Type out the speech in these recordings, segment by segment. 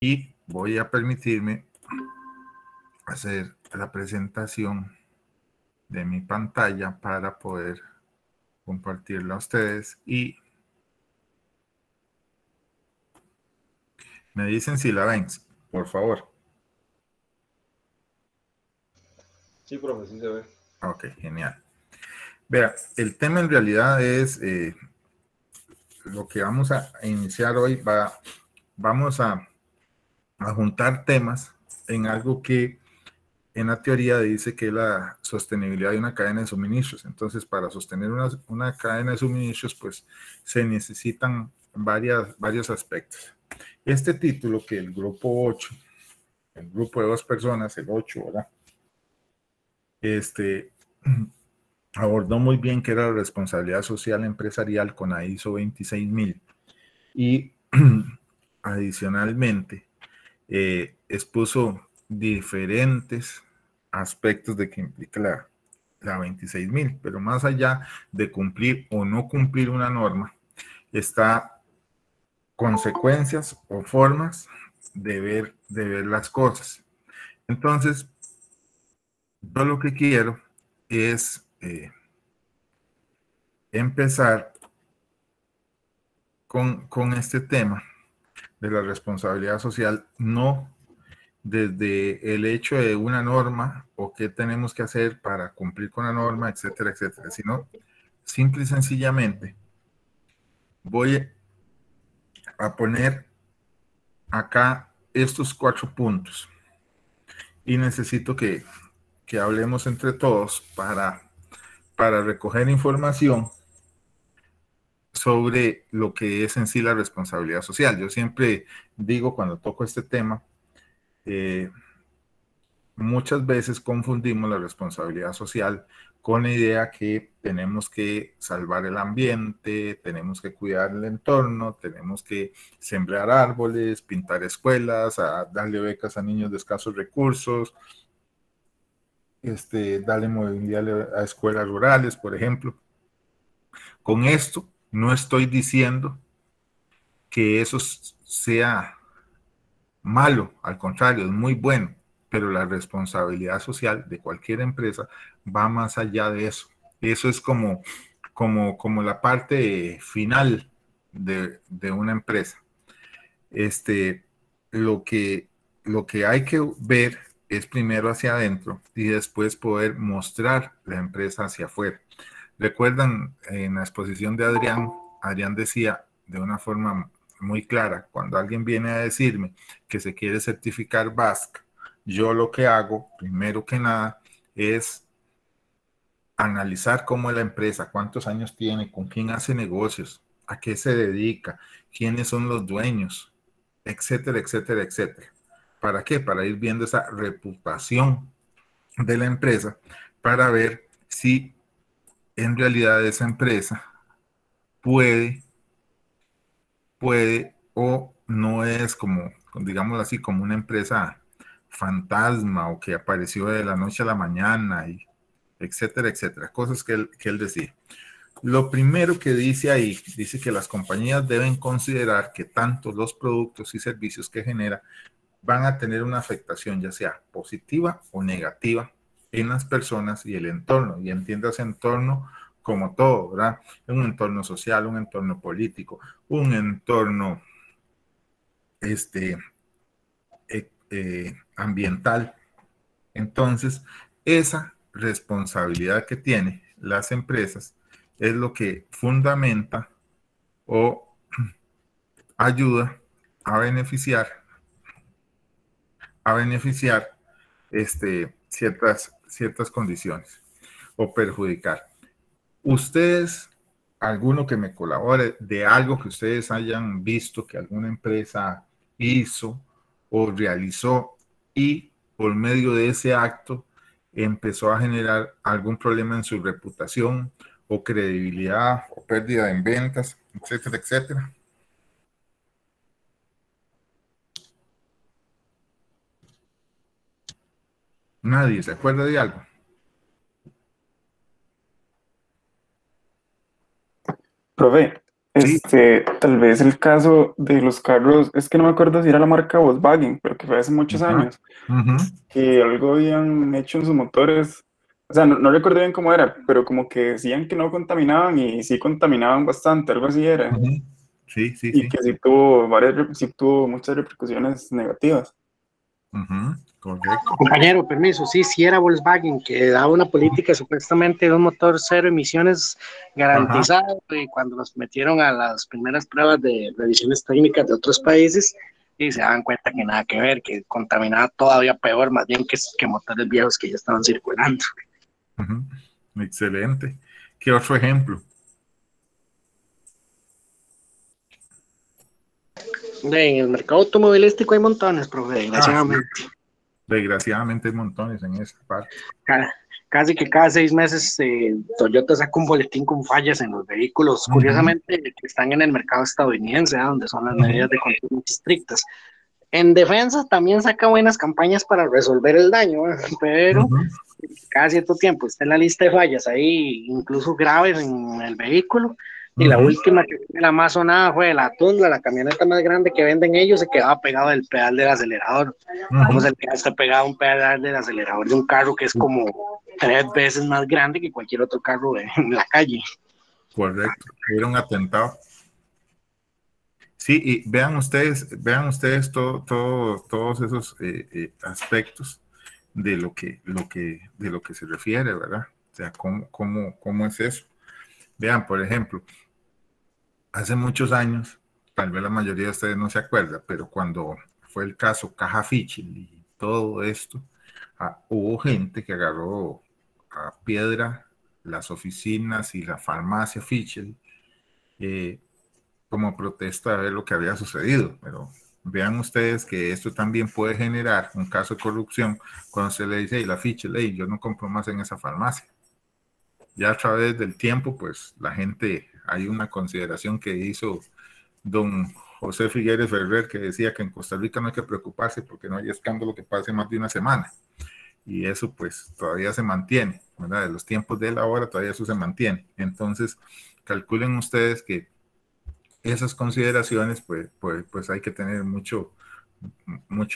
y voy a permitirme hacer la presentación de mi pantalla para poder compartirla a ustedes y me dicen si la ven, por favor. Sí, profe, sí se ve. Ok, genial. Vea, el tema en realidad es lo que vamos a iniciar hoy. Vamos a juntar temas en algo que en la teoría dice que es la sostenibilidad de una cadena de suministros. Entonces, para sostener una cadena de suministros, pues se necesitan varios aspectos. Este título que el grupo 8, el grupo de 2 personas, el 8, ¿verdad? Abordó muy bien que era la responsabilidad social empresarial con la ISO 26000 y adicionalmente expuso diferentes aspectos de que implica la 26000, pero más allá de cumplir o no cumplir una norma, está consecuencias o formas de ver las cosas. Entonces, yo lo que quiero es empezar con este tema de la responsabilidad social, no desde el hecho de una norma o qué tenemos que hacer para cumplir con la norma, etcétera, etcétera, sino simple y sencillamente voy a poner acá estos 4 puntos y necesito que hablemos entre todos para recoger información sobre lo que es en sí la responsabilidad social. Yo siempre digo cuando toco este tema, muchas veces confundimos la responsabilidad social con la idea que tenemos que salvar el ambiente, tenemos que cuidar el entorno, tenemos que sembrar árboles, pintar escuelas, darle becas a niños de escasos recursos, darle movilidad a escuelas rurales, por ejemplo. Con esto no estoy diciendo que eso sea malo, al contrario, es muy bueno, pero la responsabilidad social de cualquier empresa va más allá de eso. Eso es como la parte final de una empresa. Este, lo que, lo que hay que ver es primero hacia adentro y después poder mostrar la empresa hacia afuera. Recuerdan en la exposición de Adrián decía de una forma muy clara, cuando alguien viene a decirme que se quiere certificar BASC, yo lo que hago, primero que nada, es analizar cómo es la empresa, cuántos años tiene, con quién hace negocios, a qué se dedica, quiénes son los dueños, etcétera, etcétera, etcétera. ¿Para qué? Para ir viendo esa reputación de la empresa, para ver si en realidad esa empresa puede o no es como, digamos así, como una empresa fantasma o que apareció de la noche a la mañana, y etcétera, etcétera. Cosas que él decía. Lo primero que dice ahí, dice que las compañías deben considerar que tanto los productos y servicios que genera van a tener una afectación, ya sea positiva o negativa, en las personas y el entorno. Y entiendas entorno como todo, ¿verdad? Un entorno social, un entorno político, un entorno ambiental. Entonces, esa responsabilidad que tienen las empresas es lo que fundamenta o ayuda a beneficiar ciertas condiciones o perjudicar. Ustedes, alguno que me colabore de algo que ustedes hayan visto que alguna empresa hizo o realizó y por medio de ese acto empezó a generar algún problema en su reputación o credibilidad o pérdida en ventas, etcétera, etcétera. Nadie se acuerda de algo. Profe, Sí. Tal vez el caso de los carros, es que no me acuerdo si era la marca Volkswagen, pero que fue hace muchos Ajá. años, Ujú, que algo habían hecho en sus motores, o sea, no recuerdo bien cómo era, pero como que decían que no contaminaban y sí contaminaban bastante, algo así era, ujú. Sí, sí, y sí. que sí tuvo muchas repercusiones negativas. Ujú, correcto. Compañero, permiso, sí, sí era Volkswagen, que daba una política supuestamente de un motor cero emisiones Ajá. garantizado, y cuando nos metieron a las primeras pruebas de revisiones técnicas de otros países, y se daban cuenta que nada que ver, que contaminaba todavía peor, más bien que motores viejos que ya estaban circulando. Ujú. Excelente. ¿Qué otro ejemplo? En el mercado automovilístico hay montones, profe, Ah, sí. desgraciadamente. Desgraciadamente hay montones en esa parte. Casi que cada 6 meses Toyota saca un boletín con fallas en los vehículos, Ujú, curiosamente, que están en el mercado estadounidense, donde son las ujú, medidas de control más estrictas. En defensa también saca buenas campañas para resolver el daño, pero ujú, cada cierto tiempo está en la lista de fallas ahí, incluso graves en el vehículo. Y la ujú, última, que fue la más sonada, fue la Tundra, la camioneta más grande que venden ellos, se quedaba pegado del pedal del acelerador. ¿Cómo ujú. se le queda estar pegado un pedal del acelerador de un carro que es como 3 veces más grande que cualquier otro carro en la calle? Correcto. Era un atentado. Sí, y vean ustedes todos esos aspectos de de lo que se refiere, ¿verdad? O sea, cómo es eso. Vean, por ejemplo, hace muchos años, tal vez la mayoría de ustedes no se acuerda, pero cuando fue el caso Caja Fichel y todo esto, hubo gente que agarró a piedra las oficinas y la farmacia Fichel eh, como protesta de ver lo que había sucedido. Pero vean ustedes que esto también puede generar un caso de corrupción cuando se le dice, hey, la Fichel, hey, yo no compro más en esa farmacia. Ya a través del tiempo, pues la gente, hay una consideración que hizo don José Figueres Ferrer, que decía que en Costa Rica no hay que preocuparse porque no hay escándalo que pase más de una semana. Y eso pues todavía se mantiene, ¿verdad? De los tiempos de la hora todavía eso se mantiene. Entonces, calculen ustedes que esas consideraciones pues hay que tener mucho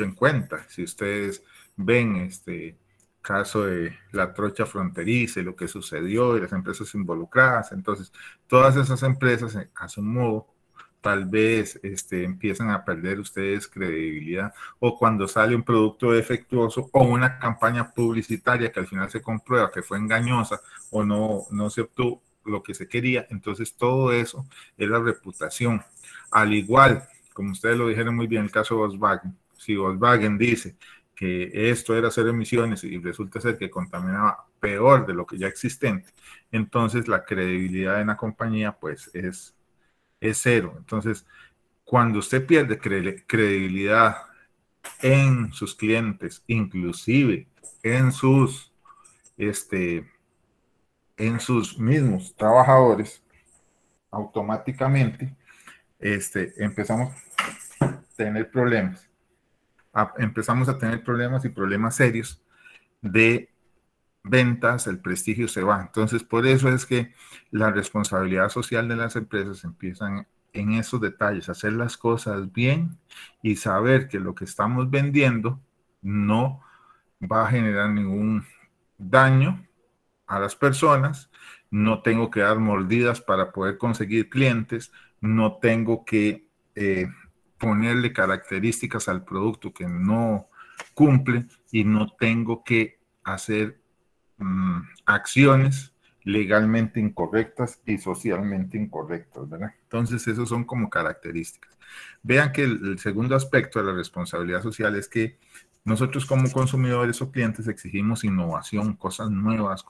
en cuenta. Si ustedes ven este caso de la trocha fronteriza y lo que sucedió y las empresas involucradas, entonces todas esas empresas a su modo tal vez empiezan a perder ustedes credibilidad, o cuando sale un producto defectuoso o una campaña publicitaria que al final se comprueba que fue engañosa o no se obtuvo lo que se quería, entonces todo eso es la reputación. Al igual, como ustedes lo dijeron muy bien, el caso de Volkswagen, si Volkswagen dice que esto era cero emisiones y resulta ser que contaminaba peor de lo que ya existente, entonces la credibilidad de la compañía pues es cero. Entonces, cuando usted pierde credibilidad en sus clientes, inclusive en este, en sus mismos trabajadores, automáticamente empezamos a tener problemas. Empezamos a tener problemas y problemas serios de ventas, el prestigio se va. Entonces, por eso es que la responsabilidad social de las empresas empiezan en esos detalles, hacer las cosas bien y saber que lo que estamos vendiendo no va a generar ningún daño a las personas, no tengo que dar mordidas para poder conseguir clientes, no tengo que ponerle características al producto que no cumple y no tengo que hacer acciones legalmente incorrectas y socialmente incorrectas, ¿verdad? Entonces, esos son como características. Vean que el segundo aspecto de la responsabilidad social es que nosotros como consumidores o clientes exigimos innovación, cosas nuevas,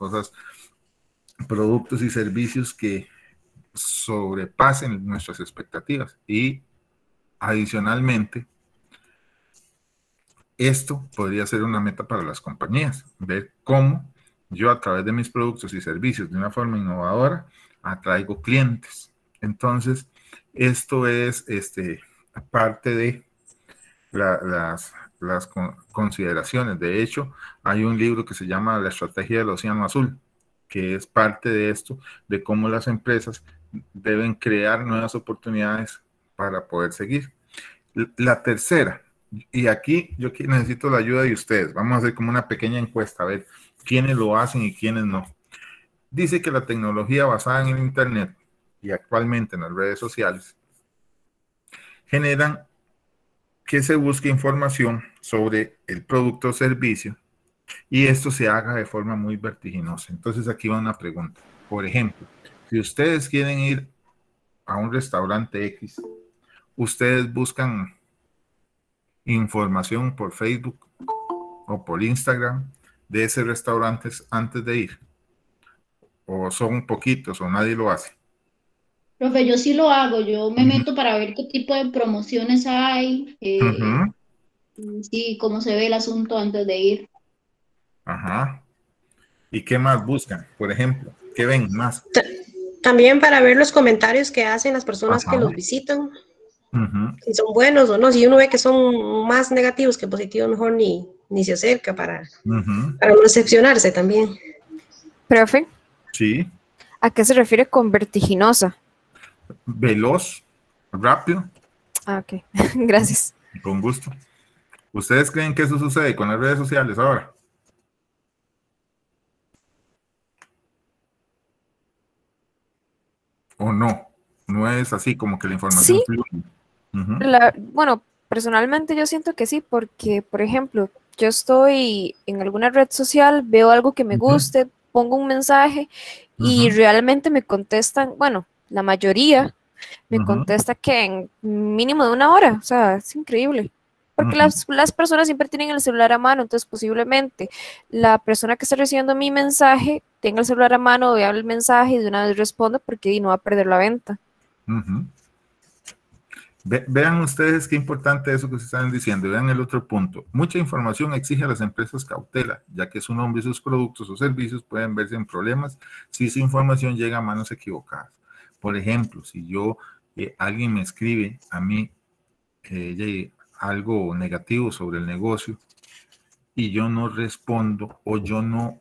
productos y servicios que sobrepasen nuestras expectativas. Y adicionalmente, esto podría ser una meta para las compañías, ver cómo yo a través de mis productos y servicios de una forma innovadora atraigo clientes. Entonces, esto es parte de las consideraciones. De hecho, hay un libro que se llama La Estrategia del Océano Azul, que es parte de esto, de cómo las empresas deben crear nuevas oportunidades para poder seguir. La tercera, y aquí yo necesito la ayuda de ustedes. Vamos a hacer como una pequeña encuesta, a ver quiénes lo hacen y quiénes no. Dice que la tecnología basada en el Internet y actualmente en las redes sociales generan que se busque información sobre el producto o servicio y esto se haga de forma muy vertiginosa. Entonces aquí va una pregunta. Por ejemplo, si ustedes quieren ir a un restaurante X, ustedes buscan información por Facebook o por Instagram de ese restaurante antes de ir, o son poquitos o nadie lo hace. Profe, yo sí lo hago, yo me meto para ver qué tipo de promociones hay, sí, cómo se ve el asunto antes de ir. Ajá. ¿Y qué más buscan? Por ejemplo, ¿qué ven más? También para ver los comentarios que hacen las personas que los visitan, si son buenos o no. Si uno ve que son más negativos que positivos, mejor ni se acerca para no decepcionarse también. Profe, Sí. ¿a qué se refiere con vertiginosa? Veloz, rápido. Ah, ok. Gracias. Con gusto. ¿Ustedes creen que eso sucede con las redes sociales ahora? ¿O no? No es así como que la información Sí. fluye. Bueno, personalmente yo siento que sí, porque, por ejemplo, yo estoy en alguna red social, veo algo que me guste, pongo un mensaje y realmente me contestan, bueno, la mayoría me contesta que en mínimo de 1 hora, o sea, es increíble. Porque las personas siempre tienen el celular a mano, entonces posiblemente la persona que está recibiendo mi mensaje tenga el celular a mano, vea el mensaje y de una vez responde porque no va a perder la venta. Vean ustedes qué importante eso que se están diciendo. Vean el otro punto. Mucha información exige a las empresas cautela, ya que su nombre y sus productos o servicios pueden verse en problemas si esa información llega a manos equivocadas. Por ejemplo, si alguien me escribe a mí algo negativo sobre el negocio y yo no respondo o yo no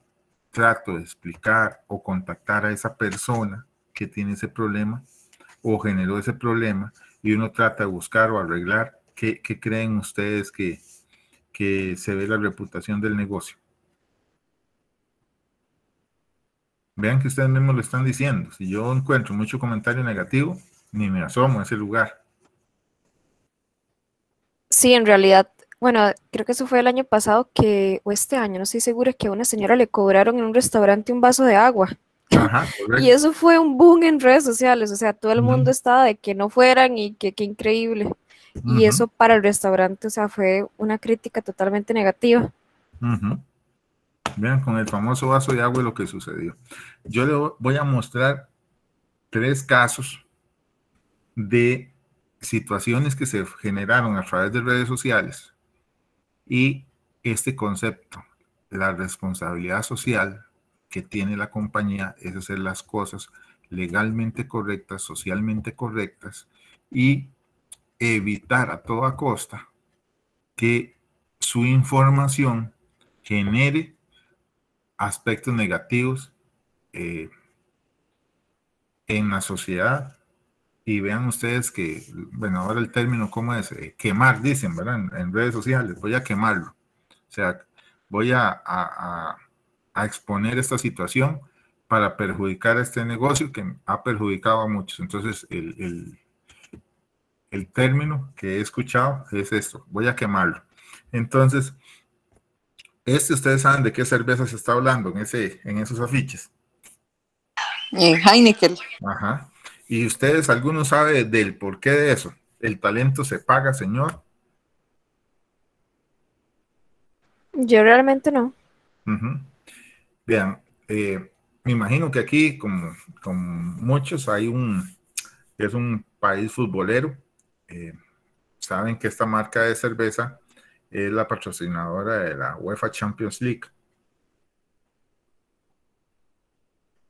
trato de explicar o contactar a esa persona que tiene ese problema o generó ese problema y uno trata de buscar o arreglar, ¿qué creen ustedes que se ve la reputación del negocio? Vean que ustedes mismos lo están diciendo. Si yo encuentro mucho comentario negativo, ni me asomo a ese lugar. Sí, en realidad, bueno, creo que eso fue el año pasado o este año, no estoy segura, que a una señora le cobraron en un restaurante un vaso de agua. Ajá, correcto. Y eso fue un boom en redes sociales, o sea, todo el mundo estaba de que no fueran y que qué increíble. Y eso para el restaurante, o sea, fue una crítica totalmente negativa. Vean, con el famoso vaso de agua lo que sucedió. Yo le voy a mostrar 3 casos de situaciones que se generaron a través de redes sociales y este concepto, la responsabilidad social que tiene la compañía es hacer las cosas legalmente correctas, socialmente correctas y evitar a toda costa que su información genere aspectos negativos en la sociedad. Y vean ustedes que, bueno, ahora el término, ¿cómo es? Quemar, dicen, ¿verdad? En redes sociales, voy a quemarlo. O sea, voy a exponer esta situación para perjudicar a este negocio que ha perjudicado a muchos. Entonces, el término que he escuchado es esto, voy a quemarlo. Entonces, ustedes saben de qué cerveza se está hablando en esos afiches. Heineken. Ajá. ¿Y ustedes, alguno sabe del porqué de eso? ¿El talento se paga, señor? Yo realmente no. Vean, me imagino que aquí, como muchos, es un país futbolero. Saben que esta marca de cerveza es la patrocinadora de la UEFA Champions League.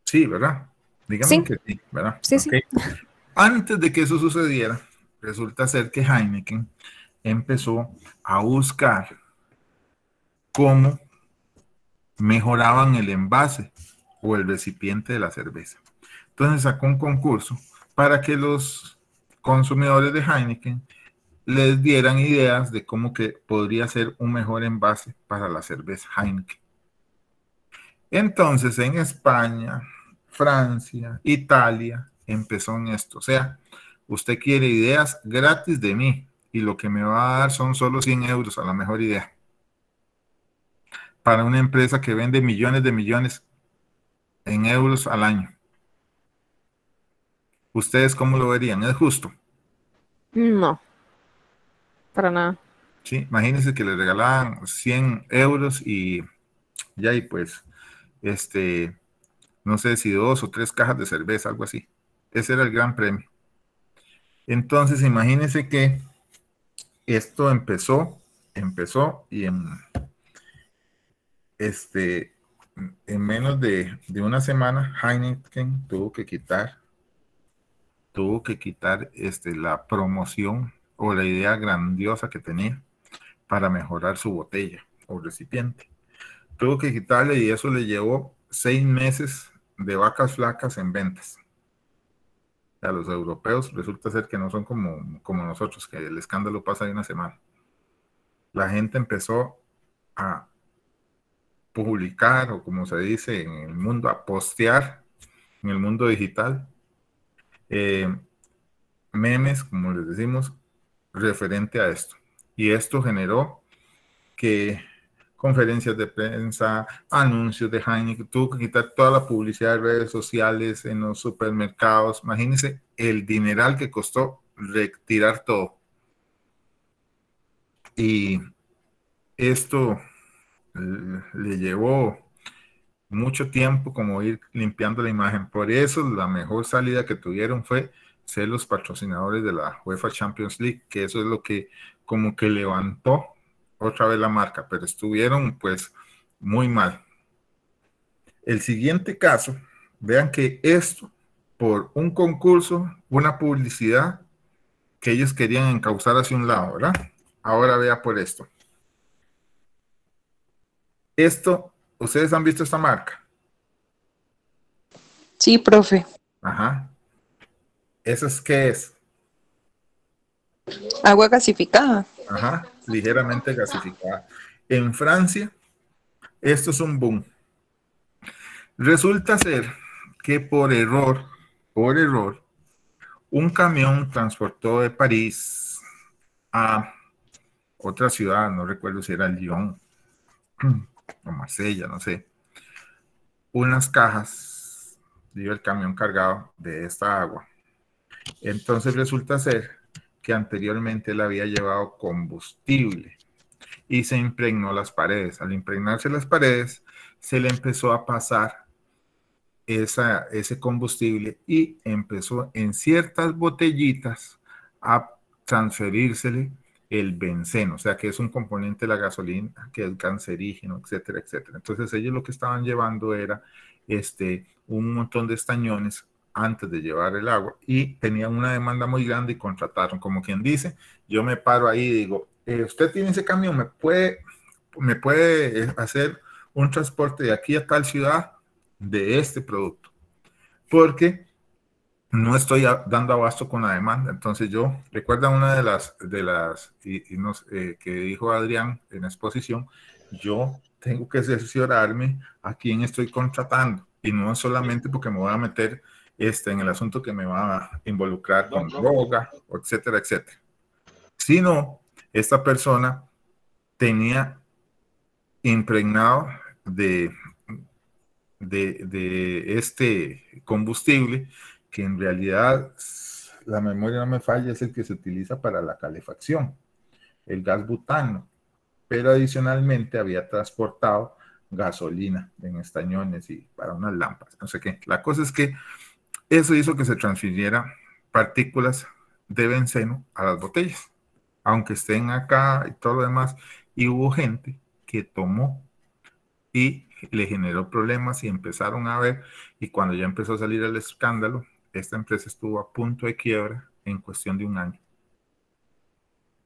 Sí, ¿verdad? Díganme que sí, ¿verdad? Sí, okay. Sí. Antes de que eso sucediera, resulta ser que Heineken empezó a buscar cómo mejoraban el envase o el recipiente de la cerveza. Entonces sacó un concurso para que los consumidores de Heineken les dieran ideas de cómo que podría ser un mejor envase para la cerveza Heineken. Entonces, en España, Francia, Italia, empezó en esto. O sea, usted quiere ideas gratis de mí y lo que me va a dar son solo 100 euros a la mejor idea. Para una empresa que vende millones de millones en euros al año. ¿Ustedes cómo lo verían? ¿Es justo? No, para nada. Sí, imagínense que le regalaban 100 euros y ya, y pues, no sé si 2 o 3 cajas de cerveza, algo así. Ese era el gran premio. Entonces, imagínense que esto empezó y en menos de una semana, Heineken tuvo que quitar la promoción o la idea grandiosa que tenía para mejorar su botella o recipiente. Tuvo que quitarle y eso le llevó 6 meses de vacas flacas en ventas. A los europeos resulta ser que no son como nosotros, que el escándalo pasa de una semana. La gente empezó a publicar, o como se dice en el mundo, a postear en el mundo digital, memes, como les decimos, referente a esto. Y esto generó que conferencias de prensa, anuncios de Heineken, tuvo que quitar toda la publicidad de redes sociales en los supermercados. Imagínense el dineral que costó retirar todo. Y esto le llevó mucho tiempo como ir limpiando la imagen. Por eso la mejor salida que tuvieron fue ser los patrocinadores de la UEFA Champions League, que eso es lo que como que levantó otra vez la marca, pero estuvieron pues muy mal. El siguiente caso, vean que esto, por un concurso, una publicidad que ellos querían encauzar hacia un lado, ¿verdad? Ahora vea por esto. Esto, ¿ustedes han visto esta marca? Sí, profe. Ajá. ¿Eso es qué es? Agua gasificada. Ajá, ligeramente gasificada. En Francia, esto es un boom. Resulta ser que por error, un camión transportó de París a otra ciudad, no recuerdo si era Lyon o Marsella, no sé, unas cajas, dio el camión cargado de esta agua. Entonces resulta ser que anteriormente él había llevado combustible y se impregnó las paredes. Al impregnarse las paredes, se le empezó a pasar ese combustible y empezó en ciertas botellitas a transferírsele el benceno, o sea que es un componente de la gasolina que es cancerígeno, etcétera, etcétera. Entonces ellos lo que estaban llevando era un montón de estañones antes de llevar el agua y tenían una demanda muy grande y contrataron, como quien dice, yo me paro ahí y digo, usted tiene ese camión, me puede hacer un transporte de aquí a tal ciudad de este producto, porque no estoy dando abasto con la demanda. Entonces yo, recuerda una de las que dijo Adrián en la exposición, yo tengo que cerciorarme a quién estoy contratando y no solamente porque me voy a meter en el asunto que me va a involucrar con droga, etcétera, etcétera. Sino, esta persona tenía impregnado de este combustible, que en realidad, la memoria no me falla, es el que se utiliza para la calefacción, el gas butano, pero adicionalmente había transportado gasolina en estañones y para unas lámparas, no sé qué. La cosa es que eso hizo que se transfiriera partículas de benceno a las botellas, aunque estén acá y todo lo demás, y hubo gente que tomó y le generó problemas y empezaron a ver, y cuando ya empezó a salir el escándalo, esta empresa estuvo a punto de quiebra en cuestión de un año.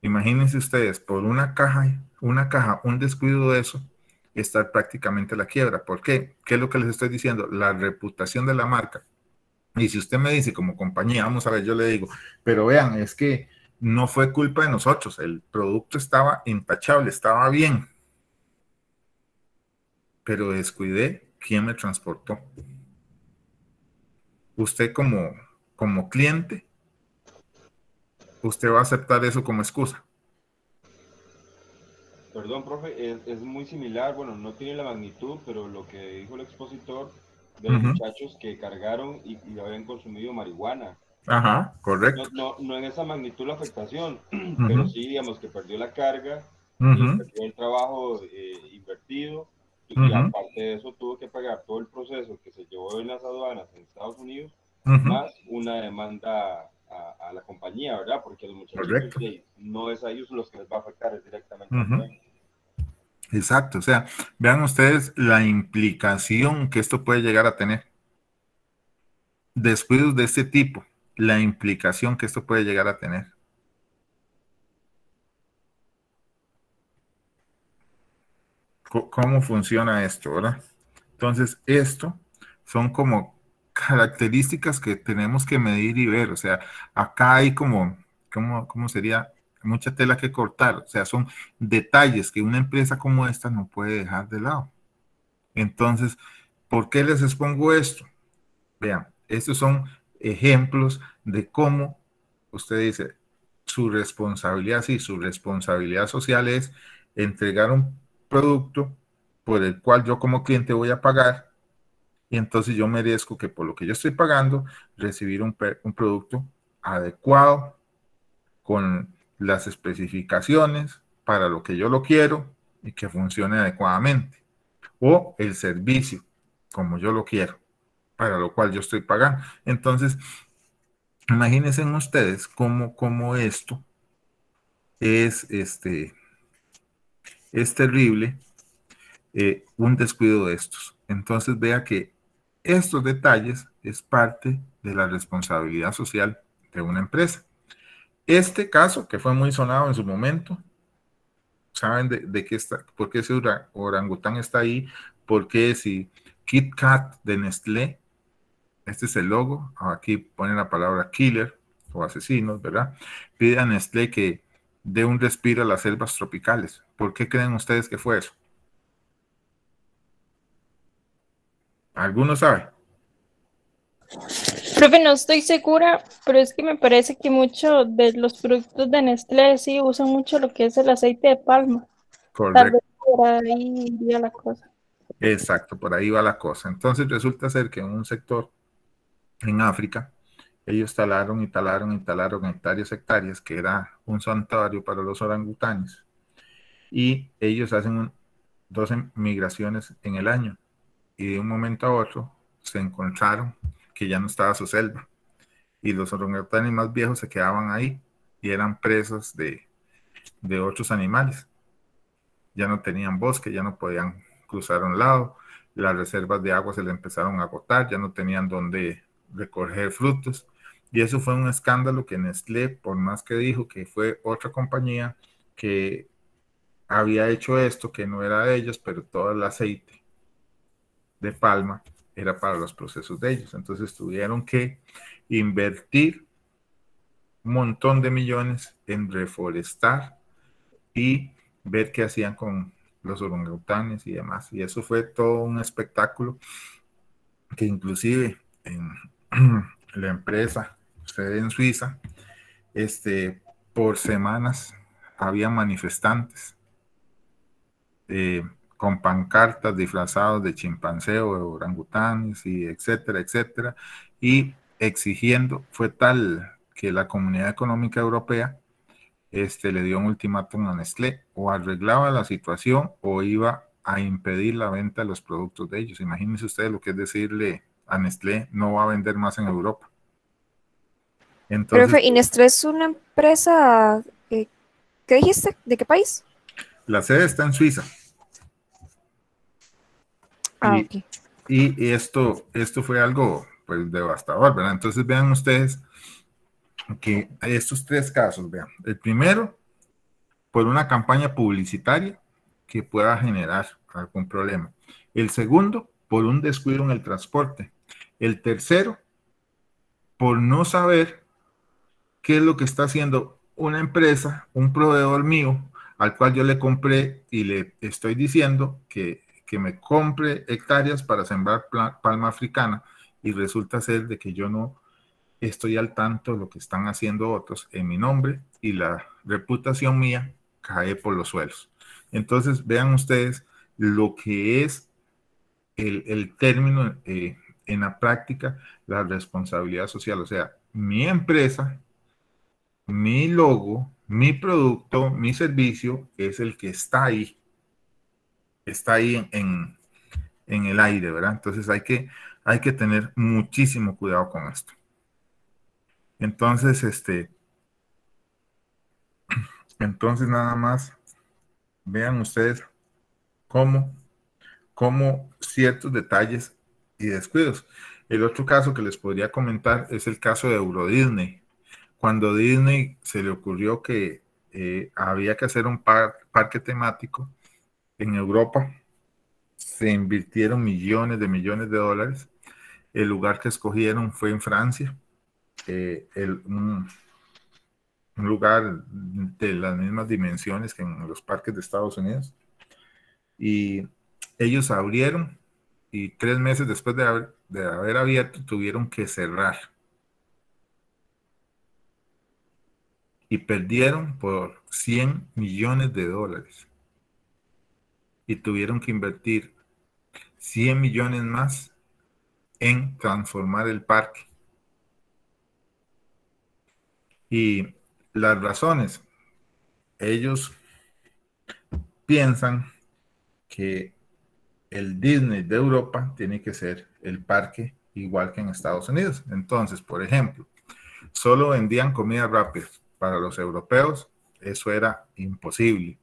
Imagínense ustedes, por una caja, un descuido de eso, estar prácticamente a la quiebra. ¿Por qué? ¿Qué es lo que les estoy diciendo? La reputación de la marca Y si usted me dice como compañía, vamos a ver, yo le digo, pero vean, es que no fue culpa de nosotros, el producto estaba intachable, estaba bien, pero descuidé quién me transportó. Usted como cliente, usted va a aceptar eso como excusa. Perdón, profe, es muy similar, bueno, no tiene la magnitud, pero lo que dijo el expositor de los muchachos que cargaron y habían consumido marihuana. Ajá, correcto. No en esa magnitud la afectación, pero sí, digamos, que perdió la carga, perdió el trabajo invertido, y aparte de eso tuvo que pagar todo el proceso que se llevó en las aduanas en Estados Unidos, más una demanda a la compañía, ¿verdad? Porque los muchachos no es a ellos los que les va a afectar, es directamente al dueño. Exacto, o sea, vean ustedes la implicación que esto puede llegar a tener. Descuidos de este tipo, la implicación que esto puede llegar a tener. ¿Cómo funciona esto, verdad? Entonces, esto son como características que tenemos que medir y ver. O sea, acá hay ¿cómo sería? Mucha tela que cortar. O sea, son detalles que una empresa como esta no puede dejar de lado. Entonces, ¿por qué les expongo esto? Vean, estos son ejemplos de cómo usted dice, su responsabilidad, sí, su responsabilidad social es entregar un producto por el cual yo como cliente voy a pagar, y entonces yo merezco que por lo que yo estoy pagando, recibir un producto adecuado, con las especificaciones para lo que yo lo quiero y que funcione adecuadamente, o el servicio como yo lo quiero, para lo cual yo estoy pagando. Entonces, imagínense ustedes cómo esto es terrible, un descuido de estos. Entonces vea que estos detalles es parte de la responsabilidad social de una empresa. Este caso, que fue muy sonado en su momento, ¿saben de qué está? ¿Por qué ese orangután está ahí? Porque si Kit Kat de Nestlé, este es el logo, aquí pone la palabra killer o asesinos, ¿verdad? Pide a Nestlé que dé un respiro a las selvas tropicales. ¿Por qué creen ustedes que fue eso? ¿Alguno sabe? Profe, no estoy segura, pero es que me parece que muchos de los productos de Nestlé sí usan mucho lo que es el aceite de palma. Correcto. Tal vez por ahí iría la cosa. Exacto, por ahí va la cosa. Entonces resulta ser que en un sector en África, ellos talaron hectáreas, que era un santuario para los orangutanes. Y ellos hacen 12 migraciones en el año. Y de un momento a otro se encontraron que ya no estaba su selva. Y los orangutanes más viejos se quedaban ahí y eran presas de otros animales. Ya no tenían bosque, ya no podían cruzar a un lado. Las reservas de agua se le empezaron a agotar, ya no tenían dónde recoger frutos. Y eso fue un escándalo que Nestlé, por más que dijo que fue otra compañía que había hecho esto, que no era de ellos, pero todo el aceite de palma era para los procesos de ellos. Entonces tuvieron que invertir un montón de millones en reforestar y ver qué hacían con los orangutanes y demás. Y eso fue todo un espectáculo que inclusive en la empresa, sede en Suiza, por semanas había manifestantes con pancartas disfrazados de chimpancé o de orangutanes y etcétera, etcétera, y exigiendo, fue tal que la Comunidad Económica Europea le dio un ultimátum a Nestlé: o arreglaba la situación o iba a impedir la venta de los productos de ellos. Imagínense ustedes lo que es decirle a Nestlé: no va a vender más en Europa. Entonces, profe, ¿y Nestlé es una empresa, qué dijiste? ¿De qué país? La sede está en Suiza. Okay. Y esto fue algo pues devastador, ¿verdad? Entonces vean ustedes que estos tres casos, vean, el primero, por una campaña publicitaria que pueda generar algún problema. El segundo, por un descuido en el transporte. El tercero, por no saber qué es lo que está haciendo una empresa, un proveedor mío, al cual yo le compré y le estoy diciendo que me compre hectáreas para sembrar palma africana, y resulta ser de que yo no estoy al tanto de lo que están haciendo otros en mi nombre, y la reputación mía cae por los suelos. Entonces, vean ustedes lo que es el término en la práctica, la responsabilidad social. O sea, mi empresa, mi logo, mi producto, mi servicio es el que está ahí en el aire, ¿verdad? Entonces hay que tener muchísimo cuidado con esto. Entonces, entonces nada más vean ustedes cómo ciertos detalles y descuidos. El otro caso que les podría comentar es el caso de Euro Disney. Cuando Disney se le ocurrió que había que hacer un parque temático en Europa, se invirtieron millones de dólares. El lugar que escogieron fue en Francia, un lugar de las mismas dimensiones que en los parques de Estados Unidos. Y ellos abrieron, y 3 meses después de haber abierto tuvieron que cerrar. Y perdieron por 100 millones de dólares. Y tuvieron que invertir 100 millones más en transformar el parque. Y las razones, ellos piensan que el Disney de Europa tiene que ser el parque igual que en Estados Unidos. Entonces, por ejemplo, solo vendían comida rápida. Para los europeos eso era imposible.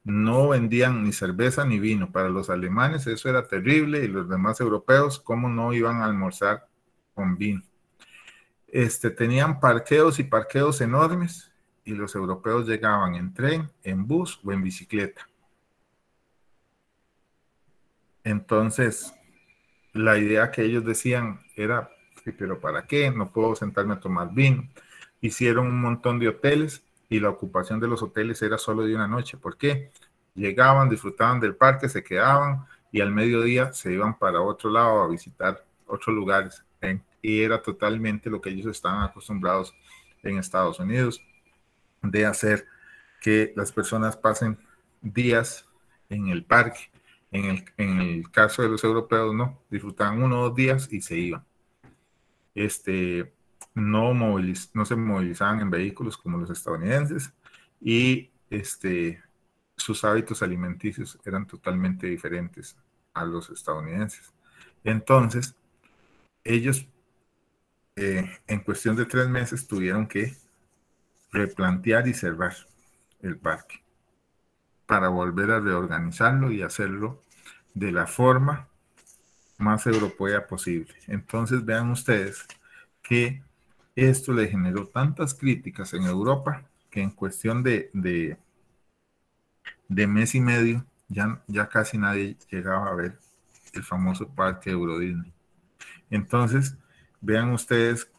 No vendían ni cerveza ni vino. Para los alemanes eso era terrible, y los demás europeos, ¿cómo no iban a almorzar con vino? Tenían parqueos y parqueos enormes, y los europeos llegaban en tren, en bus o en bicicleta. Entonces, la idea que ellos decían era, pero ¿para qué? No puedo sentarme a tomar vino. Hicieron un montón de hoteles, y la ocupación de los hoteles era solo de una noche. ¿Por qué? Llegaban, disfrutaban del parque, se quedaban, y al mediodía se iban para otro lado a visitar otros lugares. Y era totalmente lo que ellos estaban acostumbrados en Estados Unidos, de hacer que las personas pasen días en el parque. En el caso de los europeos, no, disfrutaban 1 o 2 días y se iban. No se movilizaban en vehículos como los estadounidenses, y sus hábitos alimenticios eran totalmente diferentes a los estadounidenses. Entonces, ellos en cuestión de 3 meses tuvieron que replantear y cerrar el parque para volver a reorganizarlo y hacerlo de la forma más europea posible. Entonces vean ustedes que esto le generó tantas críticas en Europa que en cuestión de mes y medio ya casi nadie llegaba a ver el famoso parque Euro Disney. Entonces vean ustedes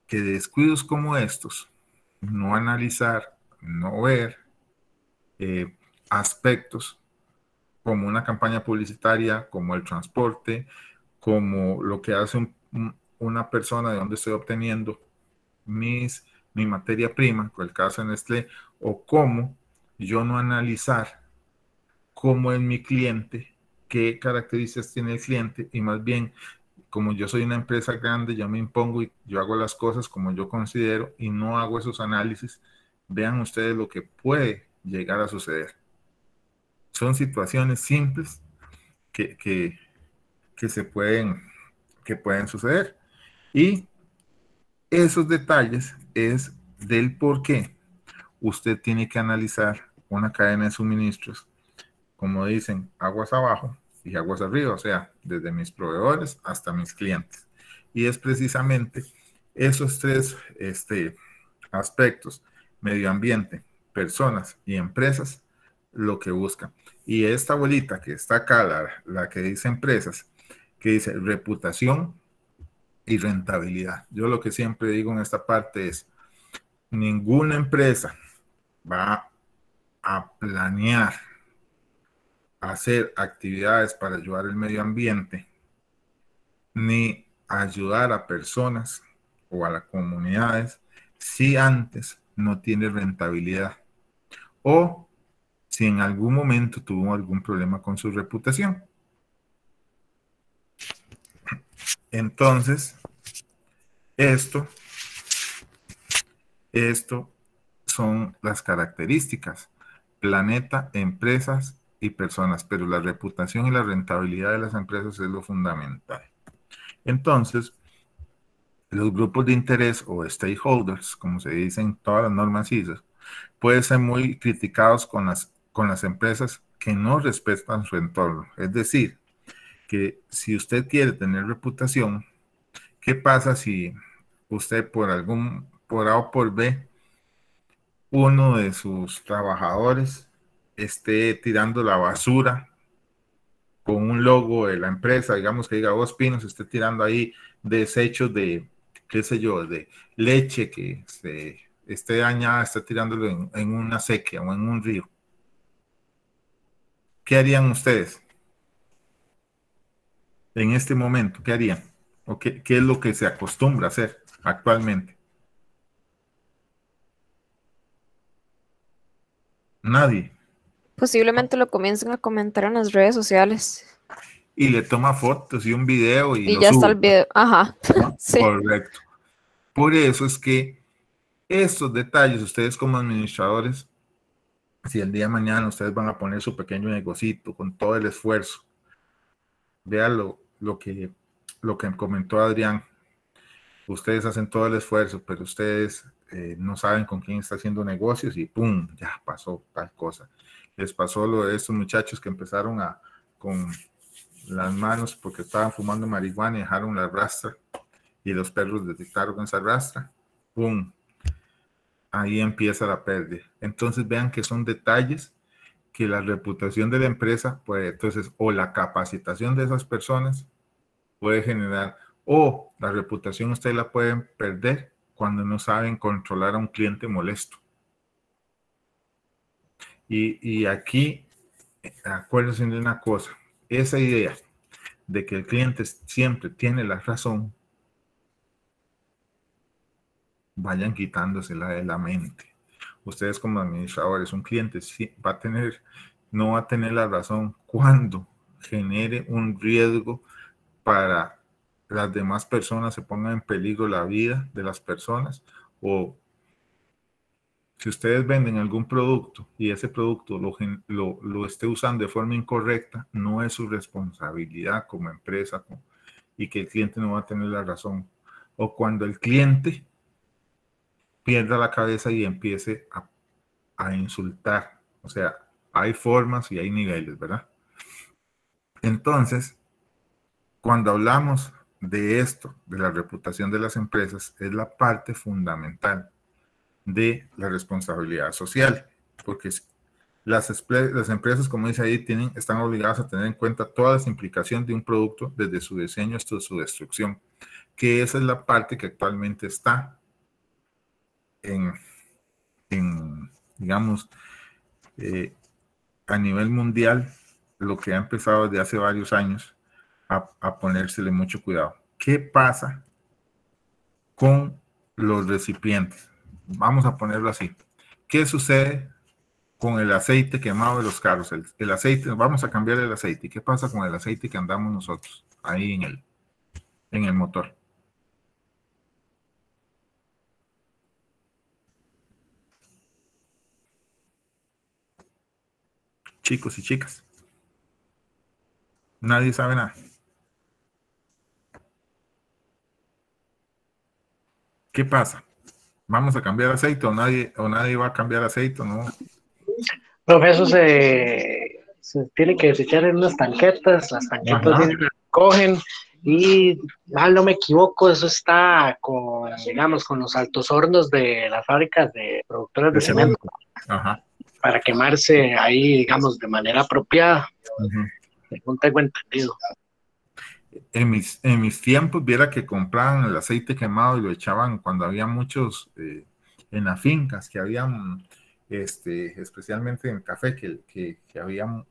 que descuidos como estos, no analizar, no ver aspectos como una campaña publicitaria, como el transporte, como lo que hace una persona, de donde estoy obteniendo mi materia prima, con el caso de Nestlé, o cómo yo no analizar cómo es mi cliente, qué características tiene el cliente, y más bien, como yo soy una empresa grande, yo me impongo y yo hago las cosas como yo considero y no hago esos análisis. Vean ustedes lo que puede llegar a suceder. Son situaciones simples que pueden suceder. Y esos detalles es del por qué usted tiene que analizar una cadena de suministros, como dicen, aguas abajo y aguas arriba, o sea, desde mis proveedores hasta mis clientes. Y es precisamente esos 3 aspectos, medio ambiente, personas y empresas, lo que buscan. Y esta bolita que está acá, la que dice empresas, que dice reputación, y rentabilidad. Yo lo que siempre digo en esta parte es, ninguna empresa va a planear hacer actividades para ayudar al medio ambiente, ni ayudar a personas o a las comunidades si antes no tiene rentabilidad o si en algún momento tuvo algún problema con su reputación. Entonces, esto son las características: planeta, empresas y personas, pero la reputación y la rentabilidad de las empresas es lo fundamental. Entonces, los grupos de interés o stakeholders, como se dice en todas las normas ISO, pueden ser muy criticados con las empresas que no respetan su entorno. Es decir, que si usted quiere tener reputación, ¿qué pasa si usted por A o por B, uno de sus trabajadores esté tirando la basura con un logo de la empresa, digamos que diga Dos Pinos, esté tirando ahí desechos de, qué sé yo, de leche que esté dañada, esté tirándolo en una sequía o en un río? ¿Qué harían ustedes en este momento? ¿Qué harían? ¿O qué es lo que se acostumbra a hacer actualmente? Nadie. Posiblemente lo comiencen a comentar en las redes sociales. Y le toma fotos y un video y lo ya sube. Está el video. Ajá. ¿No? Sí. Correcto. Por eso es que estos detalles, ustedes como administradores, si el día de mañana ustedes van a poner su pequeño negocito con todo el esfuerzo, vean lo que comentó Adrián. Ustedes hacen todo el esfuerzo, pero ustedes no saben con quién está haciendo negocios y ¡pum! Ya pasó tal cosa. Les pasó lo de estos muchachos que empezaron con las manos porque estaban fumando marihuana y dejaron la rastra y los perros detectaron esa rastra. ¡Pum! Ahí empieza la pérdida. Entonces vean que son detalles que la reputación de la empresa puede, entonces, o la capacitación de esas personas puede generar, o la reputación ustedes la pueden perder cuando no saben controlar a un cliente molesto. Y aquí, acuérdense de una cosa, esa idea de que el cliente siempre tiene la razón, vayan quitándosela de la mente. Ustedes como administradores, un cliente no va a tener la razón cuando genere un riesgo para las demás personas, se ponga en peligro la vida de las personas, o si ustedes venden algún producto y ese producto lo esté usando de forma incorrecta, no es su responsabilidad como empresa y que el cliente no va a tener la razón. O cuando el cliente pierda la cabeza y empiece a insultar. O sea, hay formas y hay niveles, ¿verdad? Entonces, cuando hablamos de esto, de la reputación de las empresas, es la parte fundamental de la responsabilidad social, porque las empresas, como dice ahí, están obligadas a tener en cuenta todas las implicaciones de un producto, desde su diseño hasta su destrucción, que esa es la parte que actualmente está digamos, a nivel mundial, lo que ha empezado desde hace varios años a ponérsele mucho cuidado. ¿Qué pasa con los recipientes? Vamos a ponerlo así. ¿Qué sucede con el aceite quemado de los carros? El aceite, vamos a cambiar el aceite. ¿Qué pasa con el aceite que andamos nosotros ahí en el motor? Chicos y chicas. Nadie sabe nada. ¿Qué pasa? ¿Vamos a cambiar aceite o nadie va a cambiar aceite? ¿No? Profe, eso se tiene que desechar en unas tanquetas, las tanquetas cogen y, mal no me equivoco, eso está digamos, con los altos hornos de las fábricas de productoras de cemento. Ajá. Para quemarse ahí, digamos, de manera apropiada, según tengo entendido. En mis tiempos, viera que compraban el aceite quemado y lo echaban cuando había muchos en las fincas, que habían, especialmente en el café, que había,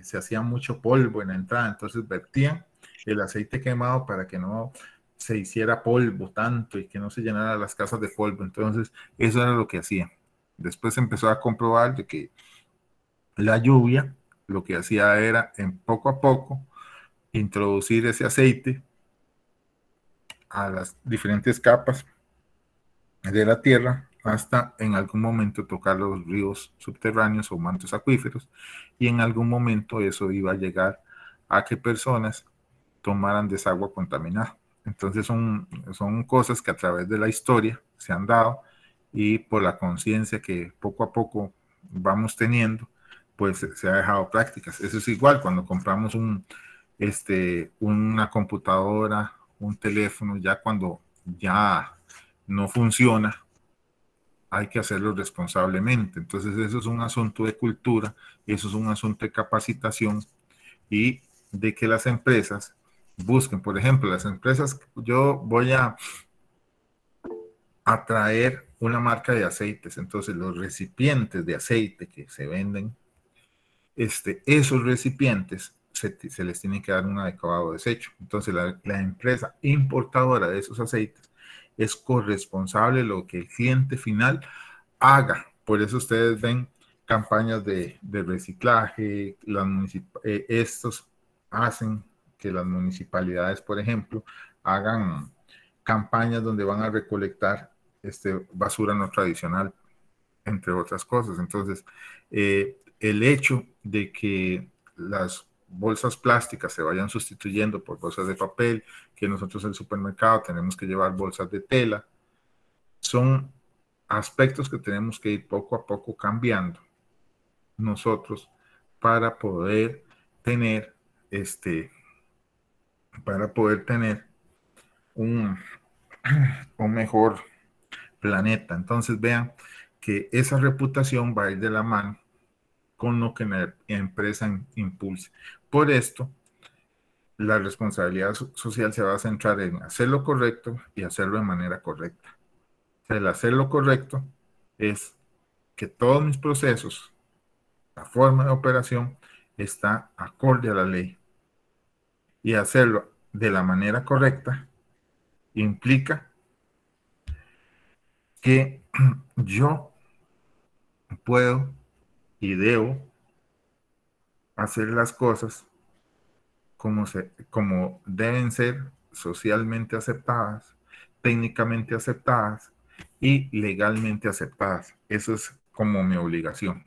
se hacía mucho polvo en la entrada, entonces vertían el aceite quemado para que no se hiciera polvo tanto y que no se llenara las casas de polvo. Entonces, eso era lo que hacían. Después se empezó a comprobar de que la lluvia lo que hacía era, en poco a poco, introducir ese aceite a las diferentes capas de la tierra hasta en algún momento tocar los ríos subterráneos o mantos acuíferos, y en algún momento eso iba a llegar a que personas tomaran desagüe contaminado. Entonces son cosas que a través de la historia se han dado, y por la conciencia que poco a poco vamos teniendo, pues se ha dejado prácticas. Eso es igual cuando compramos una computadora, un teléfono, ya cuando ya no funciona, hay que hacerlo responsablemente. Entonces eso es un asunto de cultura, eso es un asunto de capacitación y de que las empresas busquen, por ejemplo, las empresas, yo voy a atraer una marca de aceites, entonces los recipientes de aceite que se venden, esos recipientes se les tiene que dar un adecuado desecho. Entonces la empresa importadora de esos aceites es corresponsable de lo que el cliente final haga. Por eso ustedes ven campañas de reciclaje, estos hacen que las municipalidades, por ejemplo, hagan campañas donde van a recolectar basura no tradicional, entre otras cosas. Entonces, el hecho de que las bolsas plásticas se vayan sustituyendo por bolsas de papel, que nosotros en el supermercado tenemos que llevar bolsas de tela, son aspectos que tenemos que ir poco a poco cambiando nosotros para poder tener un mejor planeta. Entonces vean que esa reputación va a ir de la mano con lo que la empresa impulse. Por esto, la responsabilidad social se va a centrar en hacer lo correcto y hacerlo de manera correcta. O sea, el hacer lo correcto es que todos mis procesos, la forma de operación, está acorde a la ley. Y hacerlo de la manera correcta implica que yo puedo y debo hacer las cosas como deben ser socialmente aceptadas, técnicamente aceptadas y legalmente aceptadas. Eso es como mi obligación.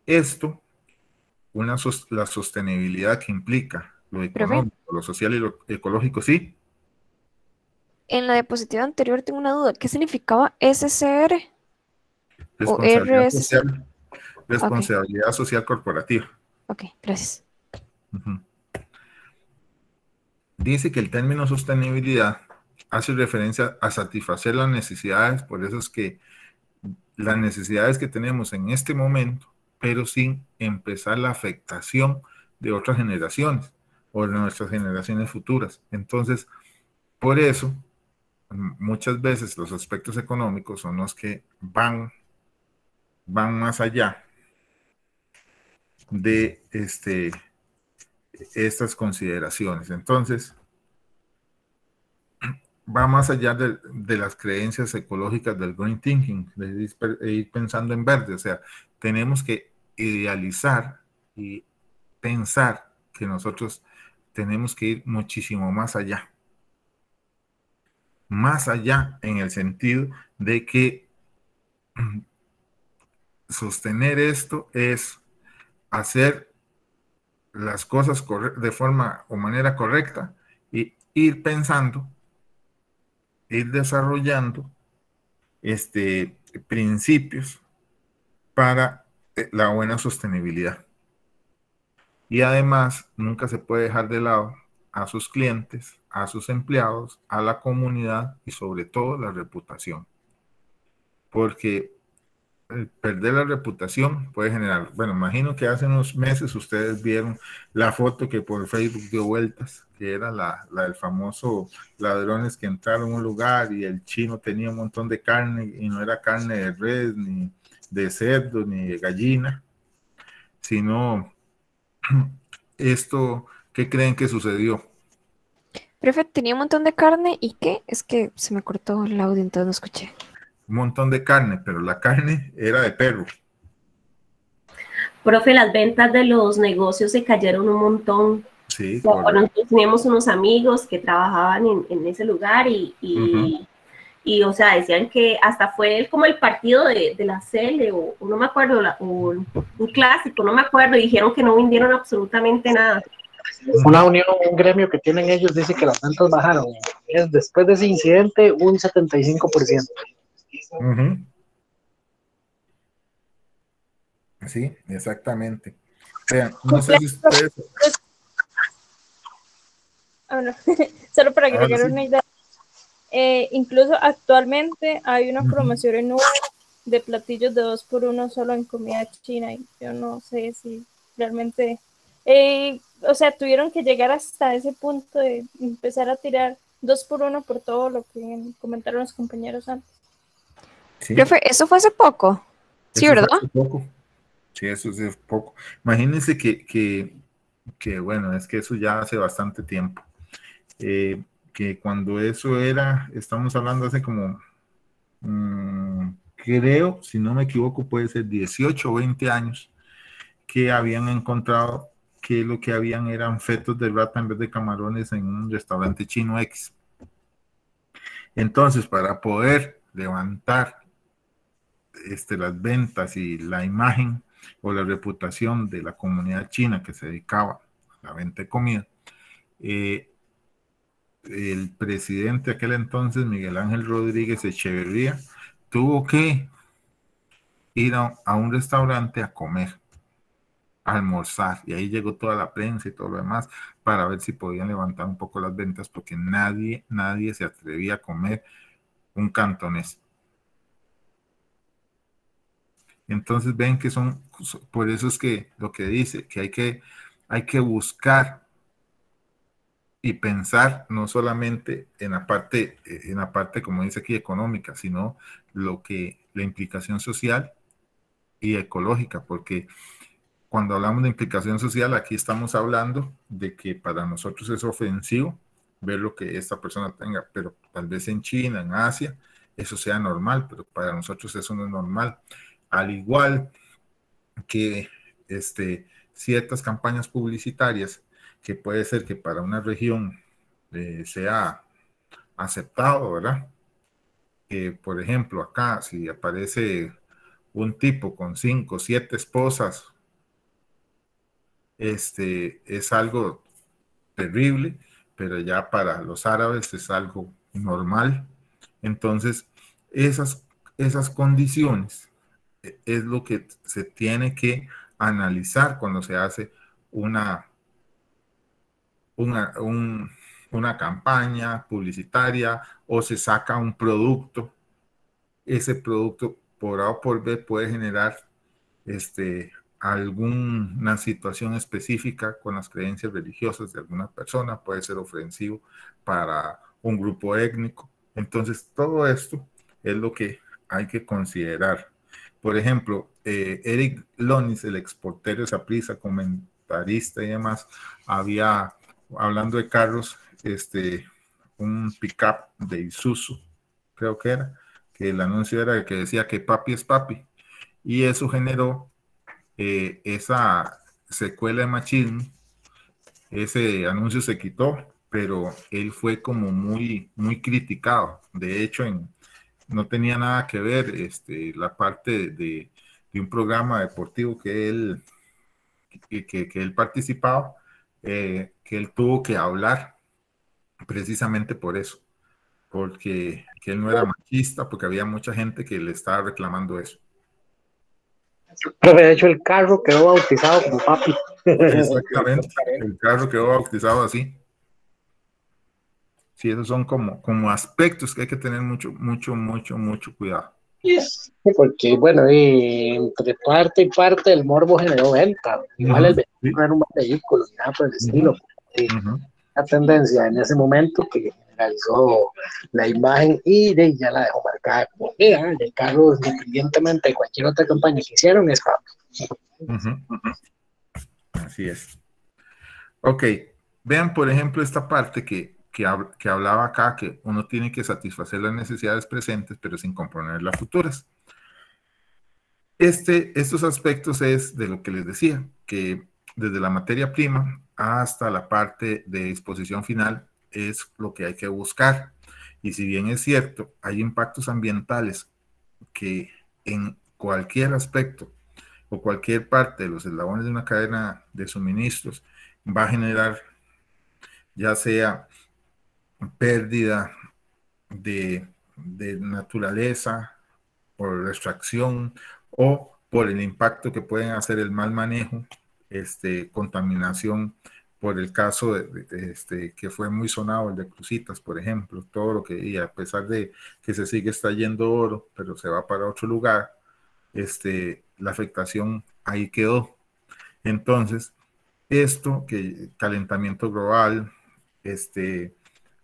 Esto, la sostenibilidad que implica lo económico, lo social y lo ecológico, sí. En la diapositiva anterior tengo una duda. ¿Qué significaba SCR o Responsabilidad RSC? social, responsabilidad social corporativa. Ok, gracias. Dice que el término sostenibilidad hace referencia a satisfacer las necesidades, por eso es que las necesidades que tenemos en este momento, pero sin empezar la afectación de otras generaciones o de nuestras generaciones futuras. Entonces, por eso, muchas veces los aspectos económicos son los que van más allá de estas consideraciones. Entonces, va más allá de las creencias ecológicas del green thinking, de ir pensando en verde. O sea, tenemos que idealizar y pensar que nosotros tenemos que ir muchísimo más allá. Más allá en el sentido de que sostener esto es hacer las cosas de forma o manera correcta y ir pensando, ir desarrollando principios para la buena sostenibilidad. Y además, nunca se puede dejar de lado a sus clientes, a sus empleados, a la comunidad y sobre todo la reputación. Porque perder la reputación puede generar, bueno, imagino que hace unos meses ustedes vieron la foto que por Facebook dio vueltas, que era la del famoso ladrones que entraron a un lugar y el chino tenía un montón de carne y no era carne de res, ni de cerdo, ni de gallina, sino esto, ¿qué creen que sucedió? Profe, tenía un montón de carne y ¿qué? Es que se me cortó el audio, entonces no escuché. Un montón de carne, pero la carne era de perro. Profe, las ventas de los negocios se cayeron un montón. Sí, nosotros teníamos unos amigos que trabajaban en ese lugar y, o sea, decían que hasta fue como el partido de la Cele, o no me acuerdo, un clásico, no me acuerdo, y dijeron que no vendieron absolutamente nada. Una unión, un gremio que tienen ellos dice que las ventas bajaron. Después de ese incidente, un 75%. Sí, exactamente. Vean, no sé si ustedes... Bueno, solo para agregar una idea. Incluso actualmente hay una promoción en Uber de platillos de 2x1 solo en comida china, y yo no sé si realmente, o sea, tuvieron que llegar hasta ese punto de empezar a tirar 2x1 por todo lo que comentaron los compañeros antes. Sí. Profe, ¿eso fue hace poco? Sí, ¿verdad? Hace poco. Sí, eso es hace poco. Imagínense que, bueno, es que eso ya hace bastante tiempo. Que cuando eso era, estamos hablando hace como, creo, si no me equivoco, puede ser 18 o 20 años, que habían encontrado que lo que habían eran fetos de rata en vez de camarones en un restaurante chino X. Entonces, para poder levantar las ventas y la imagen o la reputación de la comunidad china que se dedicaba a la venta de comida, el presidente de aquel entonces, Miguel Ángel Rodríguez Echeverría, tuvo que ir a un restaurante a comer, a almorzar, y ahí llegó toda la prensa y todo lo demás para ver si podían levantar un poco las ventas, porque nadie se atrevía a comer un cantonés. Entonces ven que por eso es que lo que dice, que hay que buscar y pensar no solamente en la parte, como dice aquí, económica, sino la implicación social y ecológica, porque cuando hablamos de implicación social, aquí estamos hablando de que para nosotros es ofensivo ver lo que esta persona tenga, pero tal vez en China, en Asia, eso sea normal, pero para nosotros eso no es normal. Al igual que ciertas campañas publicitarias que puede ser que para una región sea aceptado, ¿verdad? Por ejemplo, acá si aparece un tipo con 5 o 7 esposas, es algo terrible, pero ya para los árabes es algo normal. Entonces, esas condiciones es lo que se tiene que analizar cuando se hace una campaña publicitaria o se saca un producto. Ese producto por A o por B puede generar alguna situación específica con las creencias religiosas de alguna persona, puede ser ofensivo para un grupo étnico. Entonces, todo esto es lo que hay que considerar. Por ejemplo, Eric Lonis, el exportero de Saprissa, comentarista y demás, había, hablando de carros, un pick-up de Isuzu, creo que era, que el anuncio era el que decía que papi es papi, y eso generó esa secuela de machismo. Ese anuncio se quitó, pero él fue como muy criticado. De hecho, no tenía nada que ver la parte de un programa deportivo que él participaba, que él tuvo que hablar precisamente por eso, porque que él no era machista, porque había mucha gente que le estaba reclamando eso. Pero de hecho el carro quedó bautizado como papi. Exactamente, el carro quedó bautizado así. Sí, esos son como aspectos que hay que tener mucho cuidado. Porque, bueno, entre parte y parte el morbo generó venta. Igual el vehículo no era un buen vehículo, ni nada por el estilo. La tendencia en ese momento que generalizó la imagen y ya la dejó marcada como el carro, independientemente de cualquier otra campaña que hicieron, es Pablo. Así es. Ok, vean por ejemplo esta parte que hablaba acá, que uno tiene que satisfacer las necesidades presentes, pero sin componer las futuras. Estos aspectos es de lo que les decía, que desde la materia prima hasta la parte de disposición final es lo que hay que buscar. Y si bien es cierto, hay impactos ambientales que en cualquier aspecto o cualquier parte de los eslabones de una cadena de suministros va a generar ya sea pérdida de naturaleza por extracción o por el impacto que pueden hacer el mal manejo, contaminación, por el caso que fue muy sonado, el de Cruzitas, por ejemplo, todo lo que, y a pesar de que se sigue extrayendo oro, pero se va para otro lugar, la afectación ahí quedó. Entonces, esto, que calentamiento global,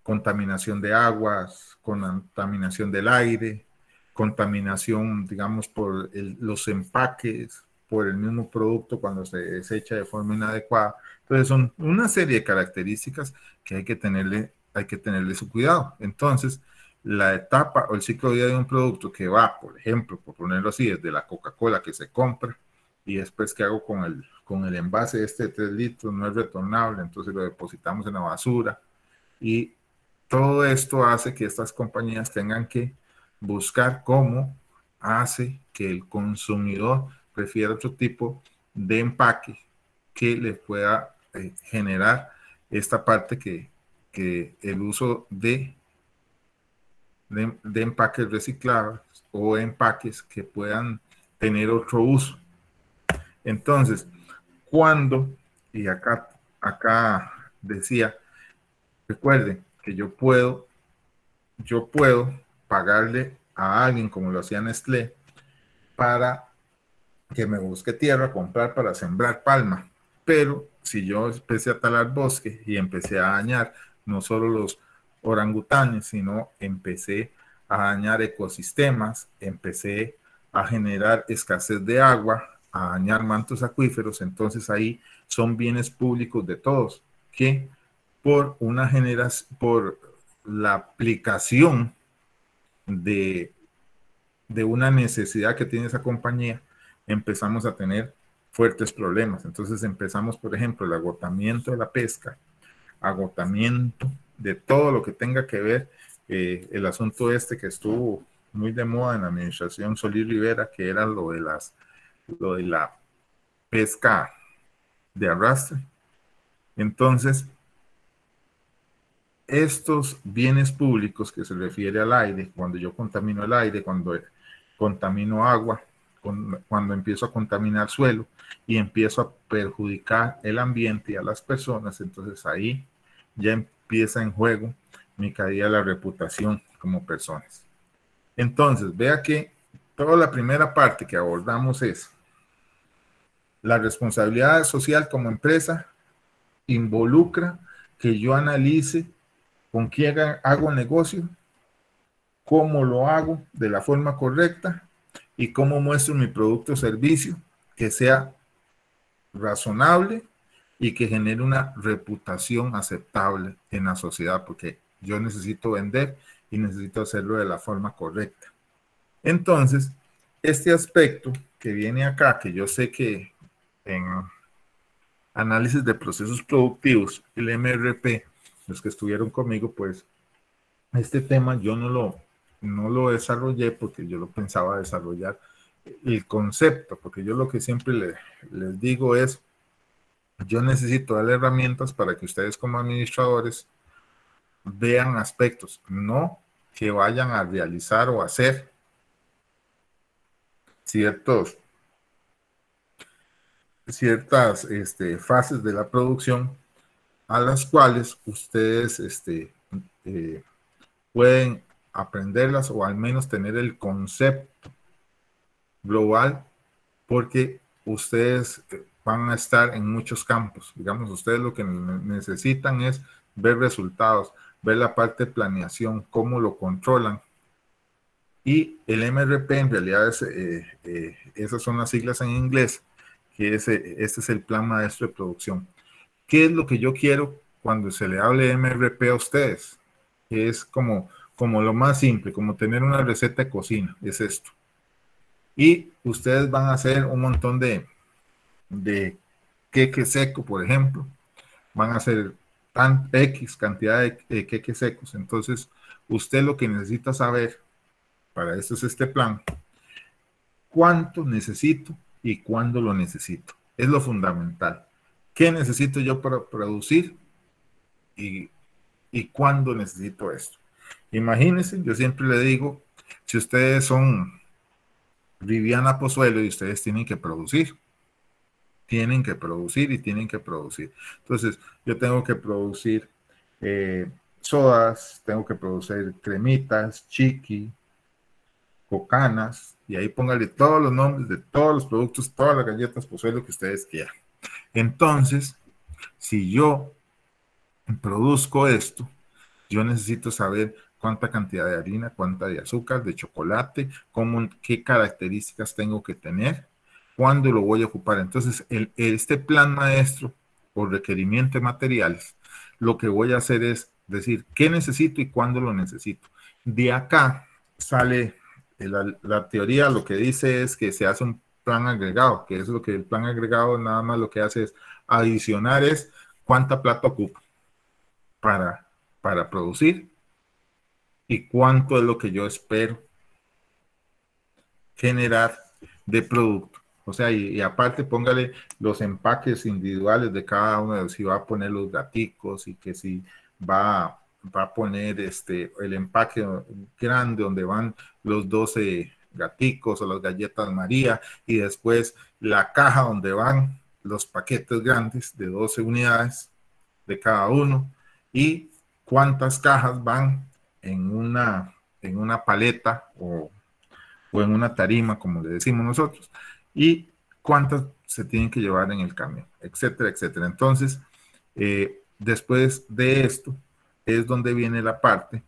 contaminación de aguas, contaminación del aire, contaminación, digamos, por los empaques, por el mismo producto cuando se desecha de forma inadecuada. Entonces, son una serie de características que hay que tenerle su cuidado. Entonces, la etapa o el ciclo de vida de un producto que va, por ejemplo, por ponerlo así, desde la Coca-Cola que se compra y después qué hago con el envase de 3 litros, no es retornable, entonces lo depositamos en la basura. Y todo esto hace que estas compañías tengan que buscar cómo hace que el consumidor prefiera otro tipo de empaque que le pueda generar esta parte que el uso de empaques reciclados o empaques que puedan tener otro uso. Entonces, cuando, y acá decía, recuerden que yo puedo pagarle a alguien como lo hacía Nestlé para que me busque tierra, comprar para sembrar palma. Pero si yo empecé a talar bosque y empecé a dañar no solo los orangutanes, sino empecé a dañar ecosistemas, empecé a generar escasez de agua, a dañar mantos acuíferos, entonces ahí son bienes públicos de todos, que por la aplicación de una necesidad que tiene esa compañía, empezamos a tener fuertes problemas. Entonces empezamos, por ejemplo, el agotamiento de la pesca, agotamiento de todo lo que tenga que ver, el asunto que estuvo muy de moda en la administración Solís Rivera, que era lo de la pesca de arrastre. Entonces, estos bienes públicos que se refiere al aire, cuando yo contamino el aire, cuando contamino agua, cuando empiezo a contaminar suelo y empiezo a perjudicar el ambiente y a las personas, entonces ahí ya empieza en juego mi caída de la reputación como personas. Entonces, vea que toda la primera parte que abordamos es la responsabilidad social como empresa involucra que yo analice con quién hago negocio, cómo lo hago de la forma correcta y cómo muestro mi producto o servicio que sea razonable y que genere una reputación aceptable en la sociedad, porque yo necesito vender y necesito hacerlo de la forma correcta. Entonces, este aspecto que viene acá, que yo sé que en análisis de procesos productivos, el MRP, los que estuvieron conmigo, pues este tema yo no lo desarrollé porque yo lo pensaba desarrollar el concepto, porque yo lo que siempre les digo es, yo necesito darle herramientas para que ustedes como administradores vean aspectos, no que vayan a realizar o hacer ciertas fases de la producción a las cuales ustedes pueden aprenderlas o al menos tener el concepto global, porque ustedes van a estar en muchos campos. Digamos, ustedes lo que necesitan es ver resultados, ver la parte de planeación, cómo lo controlan. Y el MRP en realidad es, esas son las siglas en inglés, que este es el plan maestro de producción. ¿Qué es lo que yo quiero cuando se le hable de MRP a ustedes? Que es como lo más simple, como tener una receta de cocina, es esto. Y ustedes van a hacer un montón de queque seco, por ejemplo. Van a hacer X cantidad de queques secos. Entonces, usted lo que necesita saber, para eso es este plan, cuánto necesito y cuándo lo necesito. Es lo fundamental. ¿Qué necesito yo para producir y cuándo necesito esto? Imagínense, yo siempre le digo, si ustedes son Viviana Pozuelo y ustedes tienen que producir y tienen que producir. Entonces, yo tengo que producir sodas, tengo que producir cremitas, chiqui, cocanas, y ahí póngale todos los nombres de todos los productos, todas las galletas Pozuelo que ustedes quieran. Entonces, si yo produzco esto, yo necesito saber cuánta cantidad de harina, cuánta de azúcar, de chocolate, qué características tengo que tener, cuándo lo voy a ocupar. Entonces, este plan maestro por requerimiento de materiales, lo que voy a hacer es decir qué necesito y cuándo lo necesito. De acá sale la teoría, lo que dice es que se hace un plan agregado, que es lo que el plan agregado nada más lo que hace es adicionar es cuánta plata ocupo para producir y cuánto es lo que yo espero generar de producto. O sea, y aparte póngale los empaques individuales de cada uno, si va a poner los gaticos y que si va a poner el empaque grande donde van los 12 gaticos o las galletas María y después la caja donde van los paquetes grandes de 12 unidades de cada uno y cuántas cajas van en una paleta o en una tarima, como le decimos nosotros, y cuántas se tienen que llevar en el camión, etcétera, etcétera. Entonces, después de esto, es donde viene la parte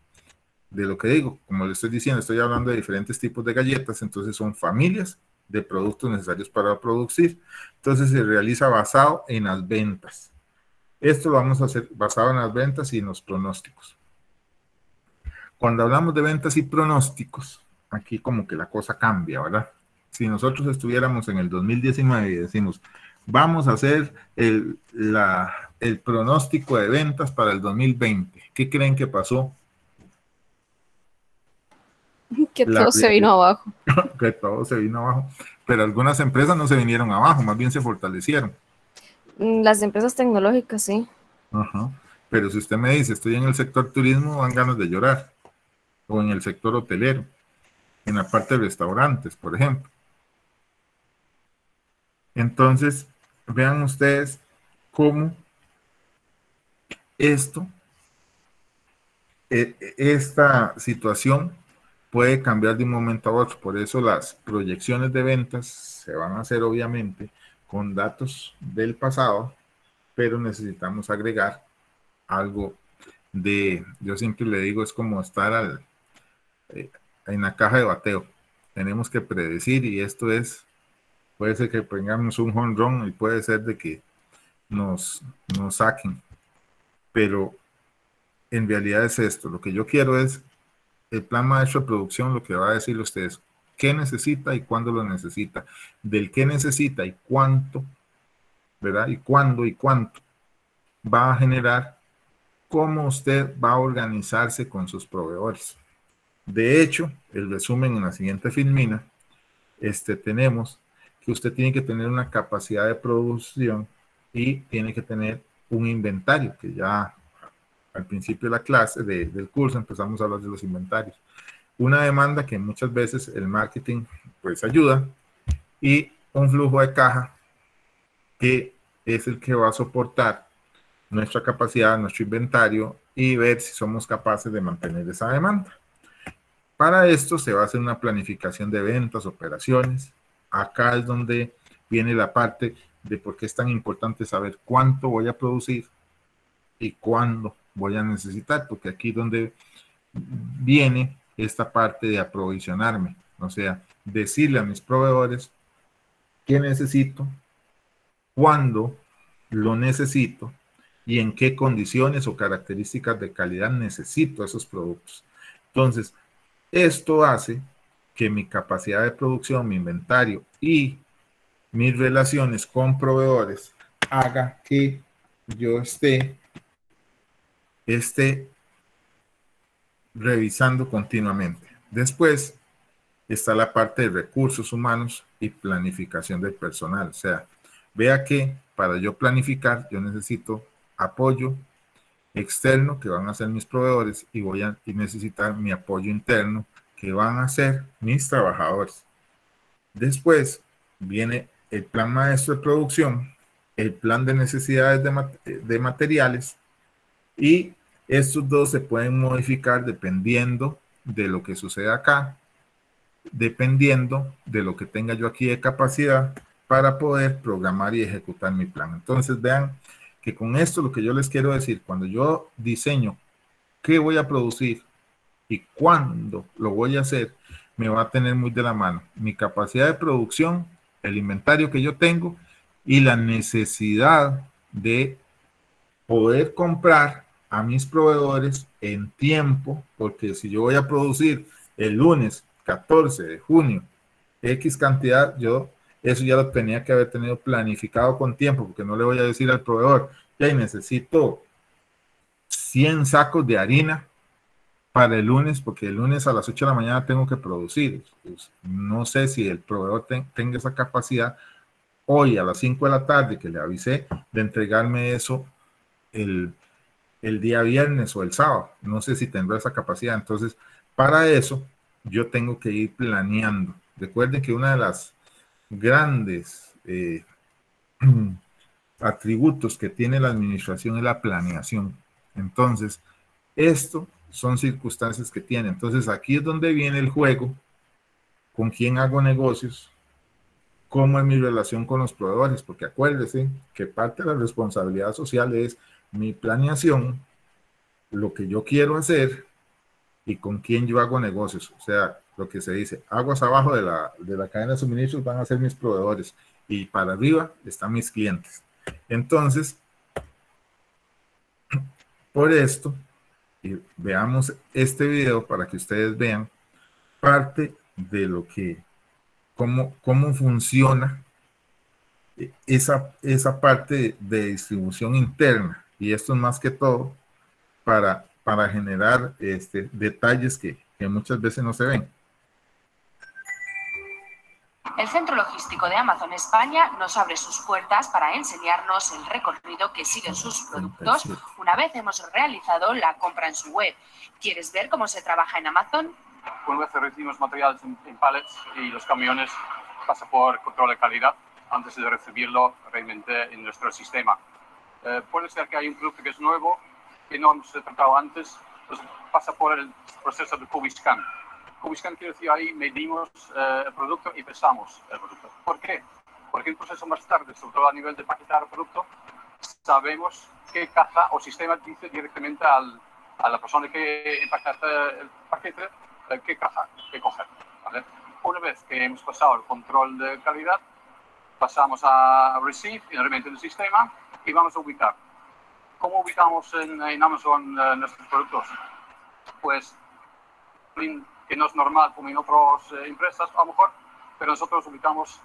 de lo que digo. Como le estoy diciendo, estoy hablando de diferentes tipos de galletas, entonces son familias de productos necesarios para producir. Entonces, se realiza basado en las ventas. Esto lo vamos a hacer basado en las ventas y en los pronósticos. Cuando hablamos de ventas y pronósticos, aquí como que la cosa cambia, ¿verdad? Si nosotros estuviéramos en el 2019 y decimos, vamos a hacer el pronóstico de ventas para el 2020, ¿qué creen que pasó? Que todo se vino abajo. Que todo se vino abajo. Pero algunas empresas no se vinieron abajo, más bien se fortalecieron. Las empresas tecnológicas, sí. Ajá. Pero si usted me dice, estoy en el sector turismo, dan ganas de llorar. O en el sector hotelero. En la parte de restaurantes, por ejemplo. Entonces, vean ustedes cómo esta situación puede cambiar de un momento a otro. Por eso las proyecciones de ventas se van a hacer obviamente con datos del pasado, pero necesitamos agregar algo yo siempre le digo, es como estar en la caja de bateo. Tenemos que predecir y esto puede ser que tengamos un home run y puede ser de que nos saquen. Pero en realidad es esto. Lo que yo quiero es el plan maestro de producción, lo que va a decir ustedes, qué necesita y cuándo lo necesita. Del qué necesita y cuánto, ¿verdad? Y cuándo y cuánto va a generar, cómo usted va a organizarse con sus proveedores. De hecho, el resumen en la siguiente filmina, tenemos que usted tiene que tener una capacidad de producción y tiene que tener un inventario, que ya al principio de la clase, del curso, empezamos a hablar de los inventarios. Una demanda que muchas veces el marketing pues ayuda y un flujo de caja que es el que va a soportar nuestra capacidad, nuestro inventario y ver si somos capaces de mantener esa demanda. Para esto se va a hacer una planificación de ventas, operaciones. Acá es donde viene la parte de por qué es tan importante saber cuánto voy a producir y cuándo voy a necesitar, porque aquí es donde viene esta parte de aprovisionarme, o sea, decirle a mis proveedores qué necesito, cuándo lo necesito y en qué condiciones o características de calidad necesito esos productos. Entonces, esto hace que mi capacidad de producción, mi inventario y mis relaciones con proveedores haga que yo esté revisando continuamente. Después está la parte de recursos humanos y planificación del personal. O sea, vea que para yo planificar, yo necesito apoyo externo, que van a ser mis proveedores, y voy a necesitar mi apoyo interno, que van a ser mis trabajadores. Después viene el plan maestro de producción, el plan de necesidades de materiales, y estos dos se pueden modificar dependiendo de lo que suceda acá, dependiendo de lo que tenga yo aquí de capacidad para poder programar y ejecutar mi plan. Entonces vean que con esto lo que yo les quiero decir, cuando yo diseño qué voy a producir y cuándo lo voy a hacer, me va a tener muy de la mano mi capacidad de producción, el inventario que yo tengo y la necesidad de poder comprar a mis proveedores en tiempo, porque si yo voy a producir el lunes 14 de junio X cantidad, yo eso ya lo tenía que haber tenido planificado con tiempo, porque no le voy a decir al proveedor, ya necesito 100 sacos de harina para el lunes, porque el lunes a las 8 de la mañana tengo que producir. Pues, no sé si el proveedor tenga esa capacidad hoy a las 5 de la tarde, que le avisé, de entregarme eso el día viernes o el sábado. No sé si tendrá esa capacidad. Entonces, para eso, yo tengo que ir planeando. Recuerden que una de las grandes atributos que tiene la administración es la planeación. Entonces, esto son circunstancias que tiene. Entonces, aquí es donde viene el juego, con quién hago negocios, cómo es mi relación con los proveedores, porque acuérdense que parte de la responsabilidad social es mi planeación, lo que yo quiero hacer y con quién yo hago negocios. O sea, lo que se dice, aguas abajo de la cadena de suministros van a ser mis proveedores y para arriba están mis clientes. Entonces, por esto, y veamos este video para que ustedes vean parte de lo que, cómo funciona esa parte de distribución interna. Y esto es más que todo para generar detalles que muchas veces no se ven. El Centro Logístico de Amazon España nos abre sus puertas para enseñarnos el recorrido que siguen sus productos una vez hemos realizado la compra en su web. ¿Quieres ver cómo se trabaja en Amazon? Una vez recibimos materiales en pallets y los camiones pasan por control de calidad antes de recibirlo realmente en nuestro sistema. Puede ser que hay un producto que es nuevo, que no hemos tratado antes, pues pasa por el proceso de Cubiscan. Cubiscan quiere decir ahí medimos el producto y pesamos el producto. ¿Por qué? Porque en el proceso más tarde, sobre todo a nivel de paquetar el producto, sabemos qué caja o sistema dice directamente a la persona que empaqueta el paquete qué caja que coger. ¿Vale? Una vez que hemos pasado el control de calidad, pasamos a Receive, finalmente del sistema, y vamos a ubicar. ¿Cómo ubicamos en Amazon nuestros productos? Pues que no es normal como en otras empresas, a lo mejor, pero nosotros ubicamos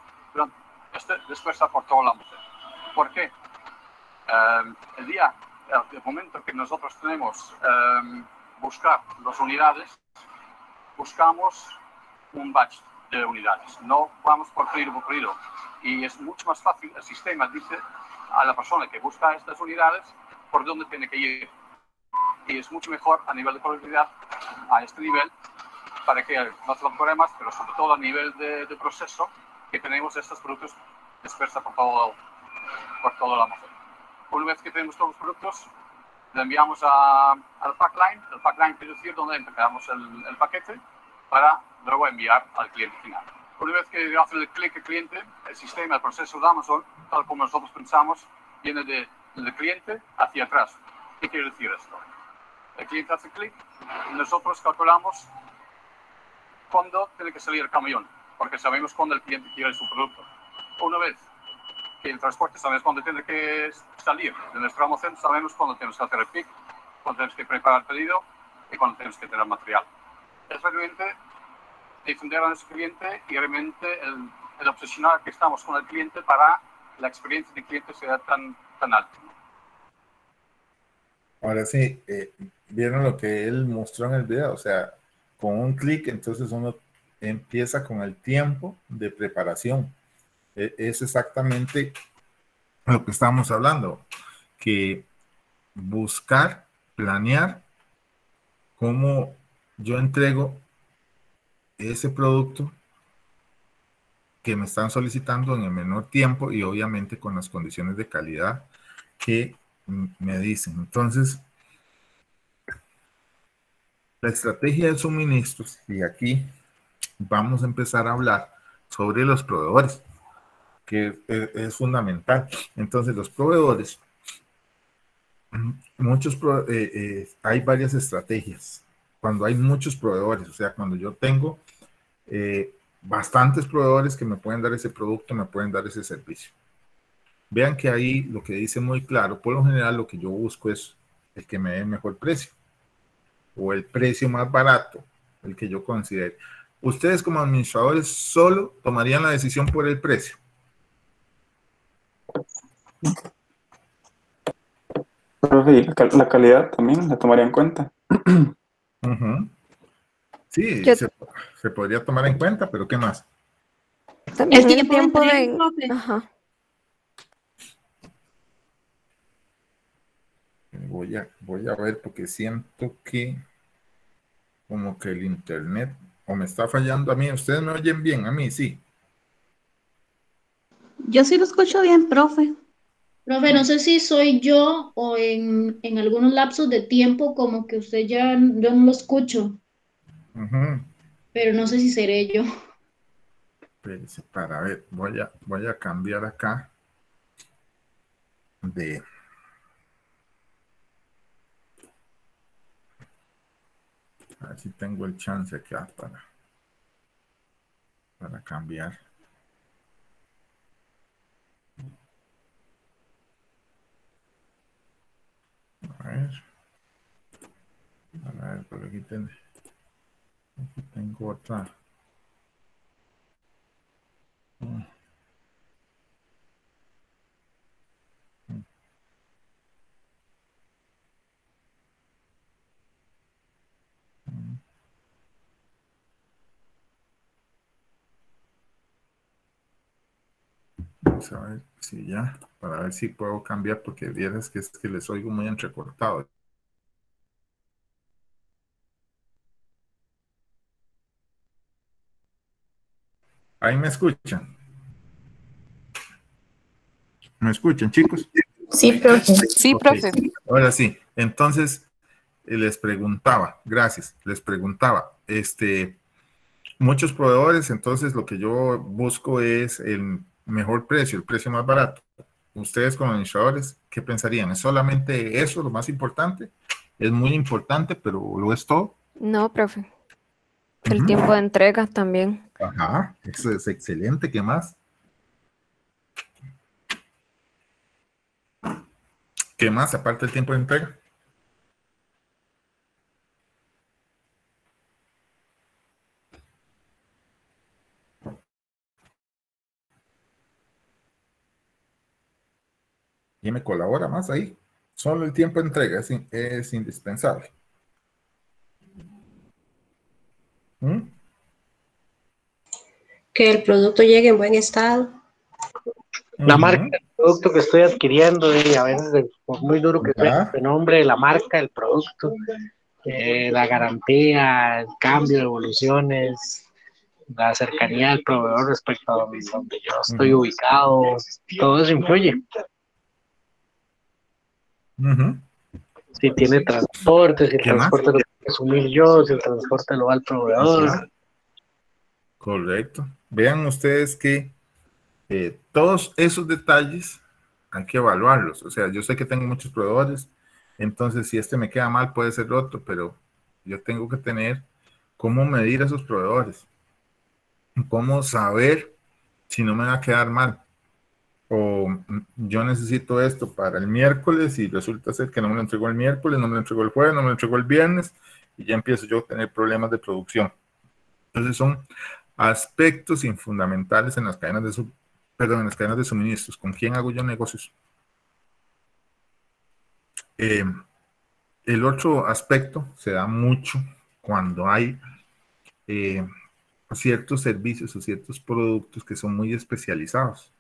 dispersa por todo el Amazon. ¿Por qué? El momento que nosotros tenemos buscar las unidades, buscamos un batch de unidades, no vamos por pedido. Y es mucho más fácil, el sistema dice a la persona que busca estas unidades por dónde tiene que ir. Y es mucho mejor a nivel de productividad, a este nivel, para que no tengan problemas, pero sobre todo a nivel de proceso, que tenemos estos productos dispersos por todo el Amazon. Una vez que tenemos todos los productos, le enviamos al packline. El packline quiere decir donde entregamos el paquete. para luego enviar al cliente final. Una vez que hace el clic el cliente, el sistema, el proceso de Amazon, tal como nosotros pensamos, viene del cliente hacia atrás. ¿Qué quiere decir esto? El cliente hace clic, nosotros calculamos cuándo tiene que salir el camión, porque sabemos cuándo el cliente quiere su producto. Una vez que el transporte sabemos cuándo tiene que salir de nuestro almacén, sabemos cuándo tenemos que hacer el pick, cuándo tenemos que preparar el pedido y cuándo tenemos que tener material. Es realmente defender a nuestro cliente y realmente el obsesionar que estamos con el cliente para la experiencia del cliente sea tan alta. Ahora sí, vieron lo que él mostró en el video, o sea, con un clic, entonces uno empieza con el tiempo de preparación. Es exactamente lo que estamos hablando, que buscar, planear cómo yo entrego ese producto que me están solicitando en el menor tiempo y obviamente con las condiciones de calidad que me dicen. Entonces, la estrategia de suministros, y aquí vamos a empezar a hablar sobre los proveedores, que es fundamental. Entonces, los proveedores, hay varias estrategias. Cuando hay muchos proveedores, o sea, cuando yo tengo bastantes proveedores que me pueden dar ese producto, me pueden dar ese servicio. Vean que ahí lo que dice muy claro, por lo general lo que yo busco es el que me dé el mejor precio o el precio más barato, el que yo considere. Ustedes como administradores solo tomarían la decisión por el precio. La calidad también la tomaría en cuenta. Sí, se podría tomar en cuenta, pero ¿qué más? También el tiempo de... Ajá. Voy a ver porque siento que como que el internet o me está fallando a mí. ¿Ustedes me oyen bien? A mí sí. Yo sí lo escucho bien, profe. Profe, no sé si soy yo o en algunos lapsos de tiempo como que usted yo no lo escucho. Pero no sé si seré yo. Para ver, voy a cambiar acá de... A ver si tengo el chance acá para cambiar. A ver, por aquí tengo otra. Vamos a ver si ya, para ver si puedo cambiar, porque vieras que es que les oigo muy entrecortado. Ahí me escuchan. ¿Me escuchan, chicos? Sí, profe. Sí, profe. Ahora sí. Entonces, les preguntaba, gracias, les preguntaba, muchos proveedores, entonces lo que yo busco es el mejor precio, el precio más barato. Ustedes como administradores, ¿qué pensarían? ¿Es solamente eso lo más importante? ¿Es muy importante, pero lo es todo? No, profe. El tiempo de entrega también. Ajá, eso es excelente. ¿Qué más? ¿Qué más aparte del tiempo de entrega? ¿Y me colabora más ahí? Solo el tiempo de entrega es indispensable. Que el producto llegue en buen estado. La marca del producto que estoy adquiriendo, y a veces, por muy duro que sea el nombre, la marca del producto, la garantía, el cambio, evoluciones, la cercanía del proveedor respecto a donde yo estoy ubicado, todo eso influye. Si tiene transporte, si el transporte lo tengo que asumir yo, si el transporte lo va al proveedor. Correcto. Vean ustedes que todos esos detalles hay que evaluarlos. O sea, yo sé que tengo muchos proveedores, entonces si este me queda mal puede ser otro, pero yo tengo que tener cómo medir a esos proveedores, cómo saber si no me va a quedar mal. O yo necesito esto para el miércoles y resulta ser que no me lo entregó el miércoles, no me lo entregó el jueves, no me lo entregó el viernes y ya empiezo yo a tener problemas de producción. Entonces son aspectos fundamentales en las cadenas en las cadenas de suministros. ¿Con quién hago yo negocios? El otro aspecto se da mucho cuando hay ciertos servicios o ciertos productos que son muy especializados.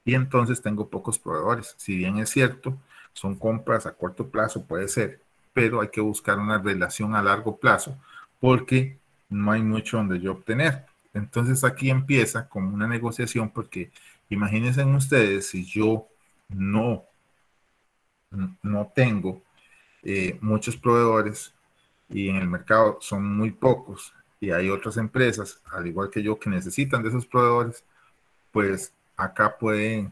Y entonces tengo pocos proveedores. Si bien es cierto, son compras a corto plazo, puede ser, pero hay que buscar una relación a largo plazo porque no hay mucho donde yo obtener. Entonces aquí empieza como una negociación porque imagínense ustedes si yo no tengo muchos proveedores y en el mercado son muy pocos y hay otras empresas, al igual que yo, que necesitan de esos proveedores, pues acá pueden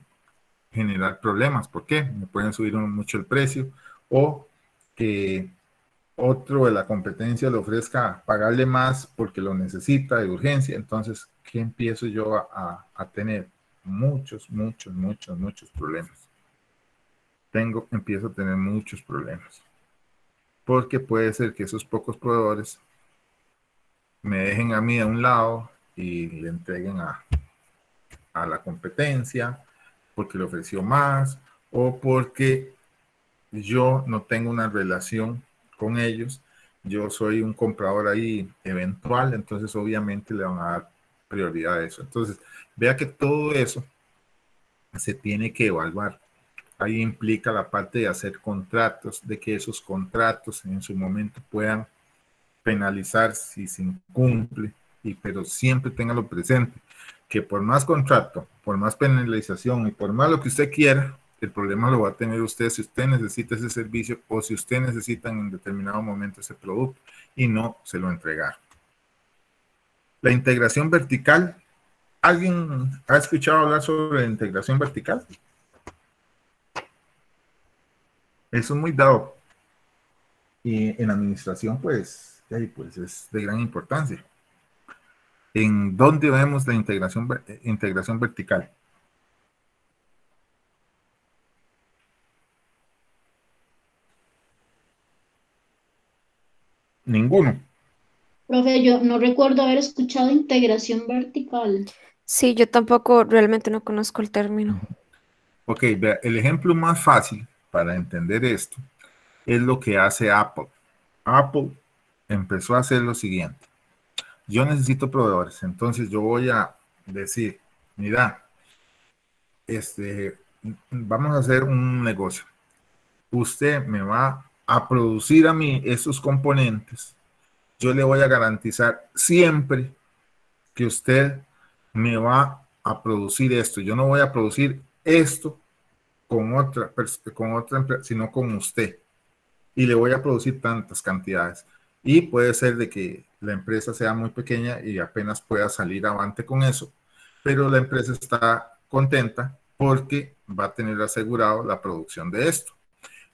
generar problemas. ¿Por qué? Me pueden subir mucho el precio o que otro de la competencia le ofrezca pagarle más porque lo necesita de urgencia. Entonces, ¿qué empiezo yo a tener? Muchos problemas. Empiezo a tener muchos problemas. Porque puede ser que esos pocos proveedores me dejen a mí a un lado y le entreguen a la competencia porque le ofreció más o porque yo no tengo una relación con ellos. Yo soy un comprador ahí eventual, entonces obviamente le van a dar prioridad a eso. Entonces, vea que todo eso se tiene que evaluar. Ahí implica la parte de hacer contratos, de que esos contratos en su momento puedan penalizar si se incumple, pero siempre téngalo presente, que por más contrato, por más penalización y por más lo que usted quiera, el problema lo va a tener usted si usted necesita ese servicio o si usted necesita en determinado momento ese producto y no se lo entregar. La integración vertical. ¿Alguien ha escuchado hablar sobre la integración vertical? Eso es muy dado. Y en administración, pues es de gran importancia. ¿En dónde vemos la integración vertical? Ninguno. Profe, yo no recuerdo haber escuchado integración vertical. Sí, yo tampoco realmente no conozco el término. Ok, vea, el ejemplo más fácil para entender esto es lo que hace Apple. Apple empezó a hacer lo siguiente. Yo necesito proveedores, entonces yo voy a decir, mira, vamos a hacer un negocio. Usted me va a producir a mí esos componentes. Yo le voy a garantizar siempre que usted me va a producir esto. Yo no voy a producir esto con otra empresa, sino con usted. Y le voy a producir tantas cantidades. Y puede ser de que la empresa sea muy pequeña y apenas pueda salir avante con eso, pero la empresa está contenta porque va a tener asegurado la producción de esto.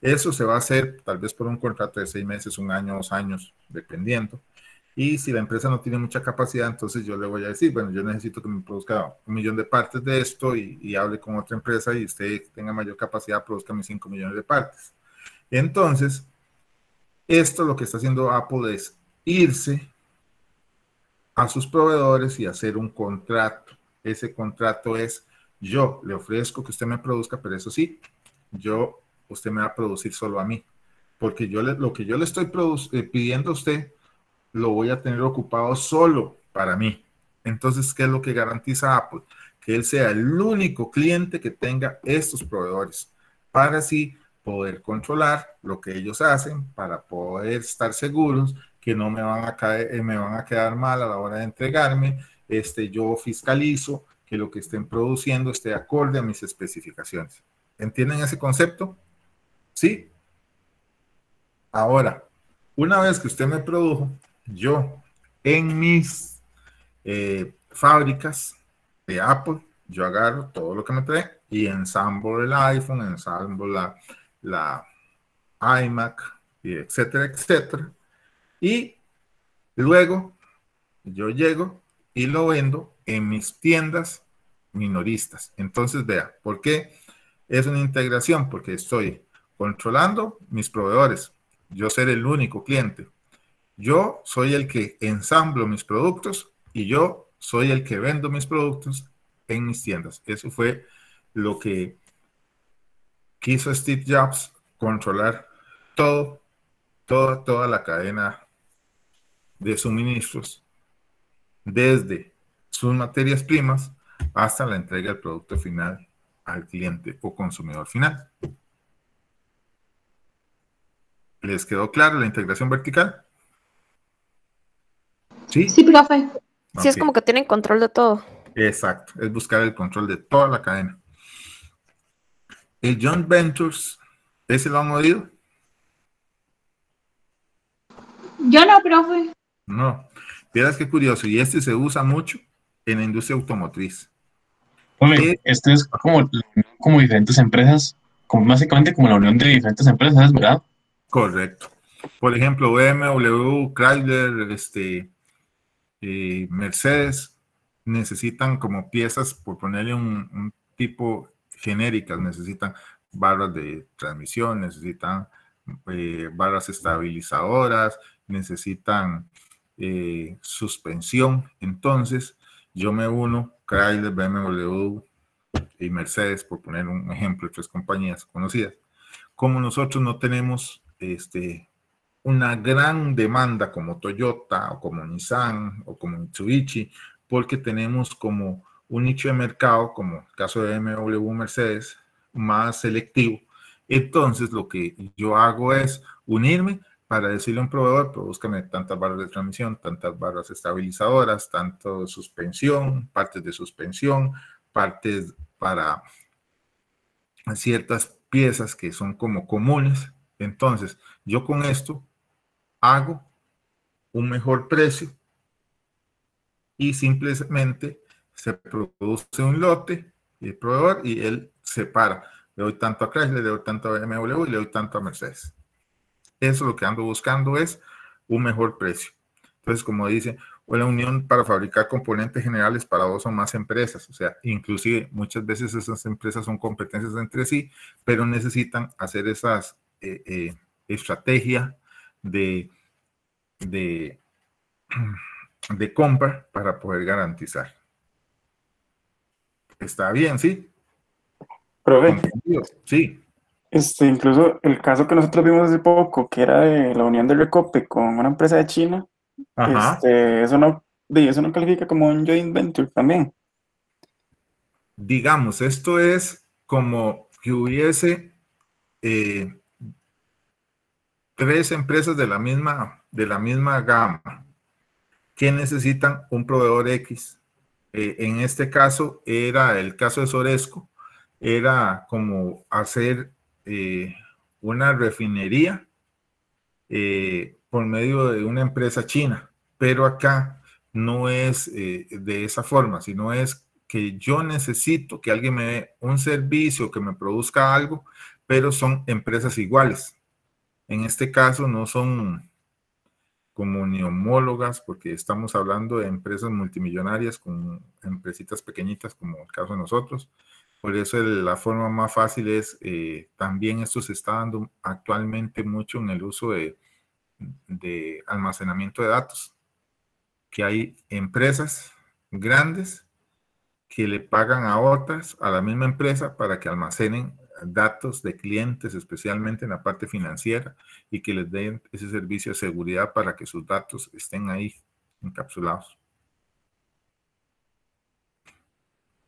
Eso se va a hacer tal vez por un contrato de 6 meses, 1 año, 2 años, dependiendo. Y si la empresa no tiene mucha capacidad, entonces yo le voy a decir, bueno, yo necesito que me produzca 1 millón de partes de esto y hable con otra empresa y usted tenga mayor capacidad, produzca mis 5 millones de partes. Entonces, esto lo que está haciendo Apple es irse a sus proveedores y hacer un contrato. Ese contrato es, yo le ofrezco que usted me produzca, pero eso sí, usted me va a producir solo a mí, porque lo que yo le estoy pidiendo a usted, lo voy a tener ocupado solo para mí. Entonces, ¿qué es lo que garantiza Apple? Que él sea el único cliente que tenga estos proveedores, para así poder controlar lo que ellos hacen, para poder estar seguros que no me van a quedar mal a la hora de entregarme. Yo fiscalizo que lo que estén produciendo esté acorde a mis especificaciones. ¿Entienden ese concepto? ¿Sí? Ahora, una vez que usted me produjo, yo en mis fábricas de Apple, yo agarro todo lo que me trae y ensamblo el iPhone, ensamblo la iMac, y etcétera, etcétera. Y luego yo llego y lo vendo en mis tiendas minoristas. Entonces, vea, ¿por qué es una integración? Porque estoy controlando mis proveedores. Yo ser el único cliente. Yo soy el que ensamblo mis productos y yo soy el que vendo mis productos en mis tiendas. Eso fue lo que quiso Steve Jobs, controlar toda la cadena de suministros, desde sus materias primas hasta la entrega del producto final al cliente o consumidor final. ¿Les quedó claro la integración vertical? Sí, sí, profe. Sí, okay. Es como que tienen control de todo. Exacto, es buscar el control de toda la cadena. El joint ventures, ¿ese lo han oído? Yo no, profe. No. Vieras qué curioso, y este se usa mucho en la industria automotriz. Este es como diferentes empresas, como básicamente como la unión de diferentes empresas, ¿verdad? Correcto. Por ejemplo, BMW, Chrysler, Mercedes necesitan como piezas, por ponerle un tipo genéricas, necesitan barras de transmisión, necesitan barras estabilizadoras, necesitan suspensión. Entonces, yo me uno, Chrysler, BMW y Mercedes, por poner un ejemplo de 3 compañías conocidas. Como nosotros no tenemos una gran demanda como Toyota o como Nissan o como Mitsubishi, porque tenemos como un nicho de mercado, como el caso de BMW, Mercedes, más selectivo. Entonces, lo que yo hago es unirme para decirle a un proveedor, búscame tantas barras de transmisión, tantas barras estabilizadoras, tanto suspensión, partes de suspensión, partes para ciertas piezas que son como comunes. Entonces, yo con esto hago un mejor precio y simplemente se produce un lote y el proveedor y él separa. Le doy tanto a Chrysler, le doy tanto a BMW y le doy tanto a Mercedes. Eso lo que ando buscando es un mejor precio. Entonces, como dice, una unión para fabricar componentes generales para 2 o más empresas. O sea, inclusive muchas veces esas empresas son competencias entre sí, pero necesitan hacer esas estrategias de compra para poder garantizar. Está bien, ¿sí? Profe, sí. Incluso el caso que nosotros vimos hace poco, que era de la unión de Recope con una empresa de China, eso no califica como un joint venture también. Digamos, esto es como que hubiese 3 empresas de la misma gama que necesitan un proveedor X. En este caso, era el caso de Soresco, era como hacer una refinería por medio de una empresa china, pero acá no es de esa forma, sino es que yo necesito que alguien me dé un servicio, que me produzca algo, pero son empresas iguales. En este caso no son como ni homólogas, porque estamos hablando de empresas multimillonarias con empresitas pequeñitas como el caso de nosotros. Por eso la forma más fácil es, también esto se está dando actualmente mucho en el uso de almacenamiento de datos, que hay empresas grandes que le pagan a otras, a la misma empresa, para que almacenen datos de clientes, especialmente en la parte financiera, y que les den ese servicio de seguridad para que sus datos estén ahí encapsulados.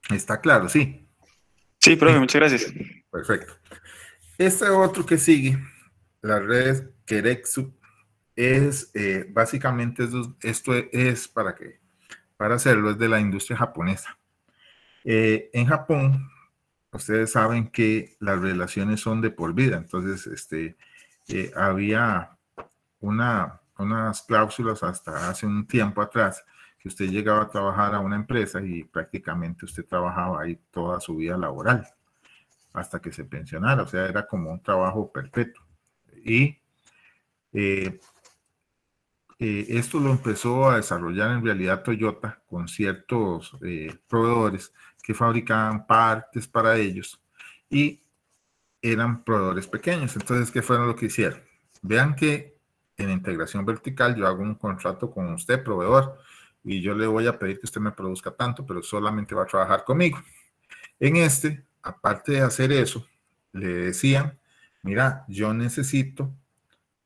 ¿Está claro? Sí. Sí, profe, muchas gracias. Perfecto. Este otro que sigue, la red Keretsu, es básicamente esto es para hacerlo, es de la industria japonesa. En Japón, ustedes saben que las relaciones son de por vida. Entonces, había unas cláusulas hasta hace un tiempo atrás que usted llegaba a trabajar a una empresa y prácticamente usted trabajaba ahí toda su vida laboral hasta que se pensionara, o sea, era como un trabajo perpetuo. Y esto lo empezó a desarrollar en realidad Toyota con ciertos proveedores que fabricaban partes para ellos y eran proveedores pequeños. Entonces, ¿qué fue lo que hicieron? Vean que en integración vertical yo hago un contrato con usted, proveedor, y yo le voy a pedir que usted me produzca tanto, pero solamente va a trabajar conmigo. En este, aparte de hacer eso, le decían, mira, yo necesito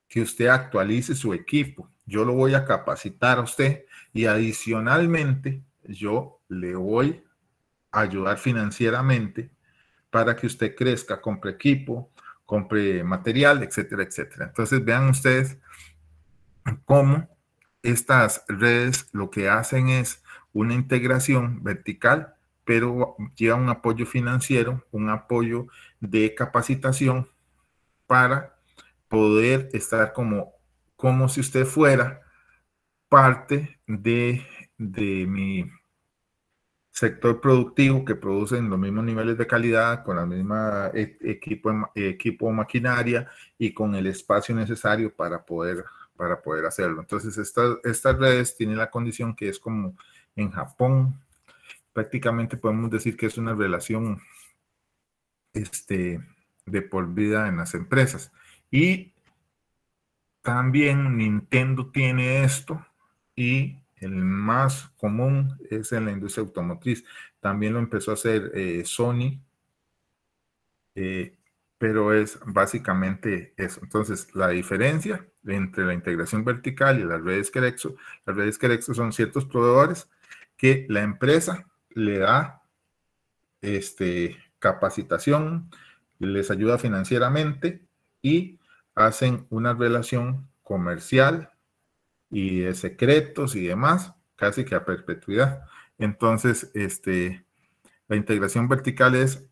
que usted actualice su equipo. Yo lo voy a capacitar a usted y adicionalmente yo le voy a ayudar financieramente para que usted crezca, compre equipo, compre material, etcétera, etcétera. Entonces vean ustedes cómo estas redes lo que hacen es una integración vertical, pero lleva un apoyo financiero, un apoyo de capacitación para poder estar como si usted fuera parte de mi sector productivo que producen los mismos niveles de calidad, con la misma equipo maquinaria y con el espacio necesario para poder hacerlo. Entonces, estas redes tienen la condición que es como en Japón, prácticamente podemos decir que es una relación de por vida en las empresas. Y también Nintendo tiene esto y el más común es en la industria automotriz. También lo empezó a hacer Sony, pero es básicamente eso. Entonces, la diferencia entre la integración vertical y las redes Querexo son ciertos proveedores que la empresa le da capacitación, les ayuda financieramente y hacen una relación comercial y de secretos y demás, casi que a perpetuidad. Entonces, la integración vertical es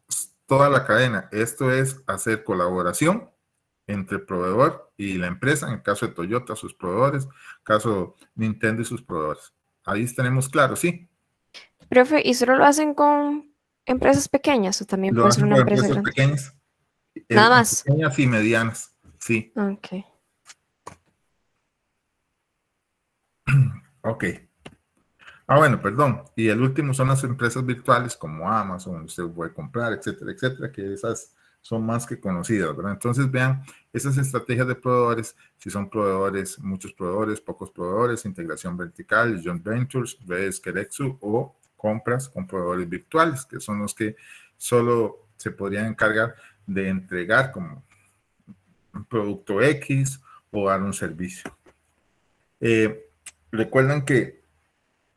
toda la cadena. Esto es hacer colaboración entre el proveedor y la empresa, en el caso de Toyota, sus proveedores, en el caso de Nintendo y sus proveedores. Ahí tenemos claro, ¿sí? Profe, ¿y solo lo hacen con empresas pequeñas o también puede ser una empresa grande? Pequeñas. Nada más. Pequeñas y medianas, sí. Ok. Ok. Bueno, perdón. Y el último son las empresas virtuales como Amazon, donde usted puede comprar, etcétera, etcétera, que esas son más que conocidas, ¿verdad? Entonces vean esas estrategias de proveedores, si son proveedores, muchos proveedores, pocos proveedores, integración vertical, joint ventures, redes Querexo o compras con proveedores virtuales, que son los que solo se podrían encargar de entregar como un producto X o dar un servicio. Recuerdan que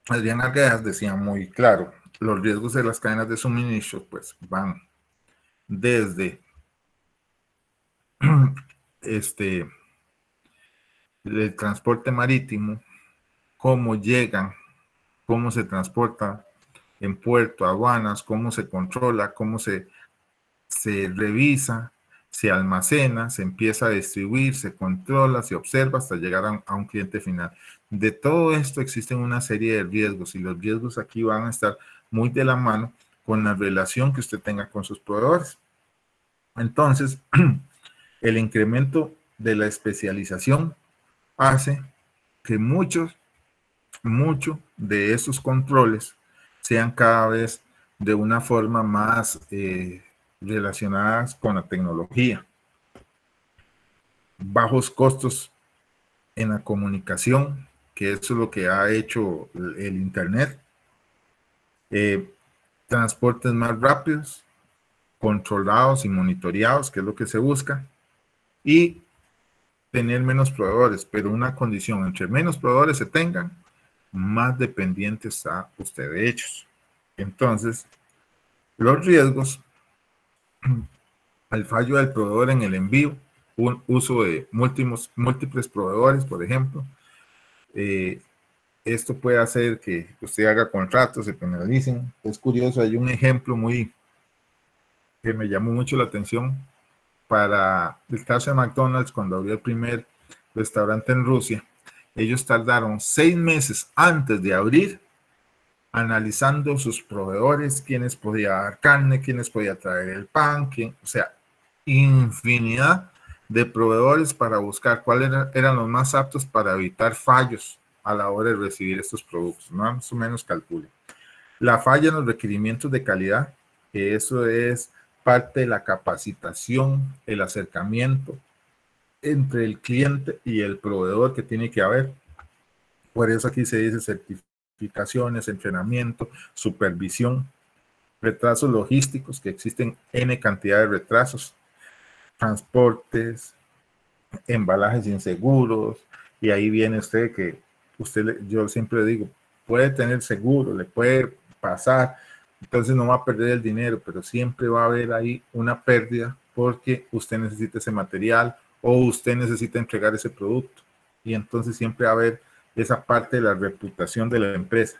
Adrián Arguedas decía muy claro, los riesgos de las cadenas de suministro pues van desde el transporte marítimo, cómo llegan, cómo se transporta en puerto, aduanas, cómo se controla, cómo se revisa, se almacena, se empieza a distribuir, se controla, se observa hasta llegar a un cliente final. De todo esto existen una serie de riesgos y los riesgos aquí van a estar muy de la mano con la relación que usted tenga con sus proveedores. Entonces, el incremento de la especialización hace que muchos de esos controles sean cada vez de una forma más relacionadas con la tecnología. Bajos costos en la comunicación, que eso es lo que ha hecho el Internet. Transportes más rápidos, controlados y monitoreados, que es lo que se busca. Y tener menos proveedores, pero una condición, entre menos proveedores se tengan, más dependiente está usted de ellos. Entonces, los riesgos al fallo del proveedor en el envío, un uso de múltiples proveedores, por ejemplo. Esto puede hacer que usted haga contratos, se penalicen. Es curioso, hay un ejemplo que me llamó mucho la atención para el caso de McDonald's cuando abrió el primer restaurante en Rusia. ellos tardaron 6 meses antes de abrir, analizando sus proveedores, quiénes podía dar carne, quiénes podía traer el pan, o sea, infinidad de proveedores para buscar cuáles eran los más aptos para evitar fallos a la hora de recibir estos productos, más o menos calculen. La falla en los requerimientos de calidad, que eso es parte de la capacitación, el acercamiento entre el cliente y el proveedor que tiene que haber. Por eso aquí se dice certificaciones, entrenamiento, supervisión, retrasos logísticos, que existen N cantidad de retrasos, transportes, embalajes inseguros, y ahí viene usted que yo siempre digo, puede tener seguro, le puede pasar, entonces no va a perder el dinero, pero siempre va a haber ahí una pérdida porque usted necesita ese material o usted necesita entregar ese producto, y entonces siempre va a haber esa parte de la reputación de la empresa.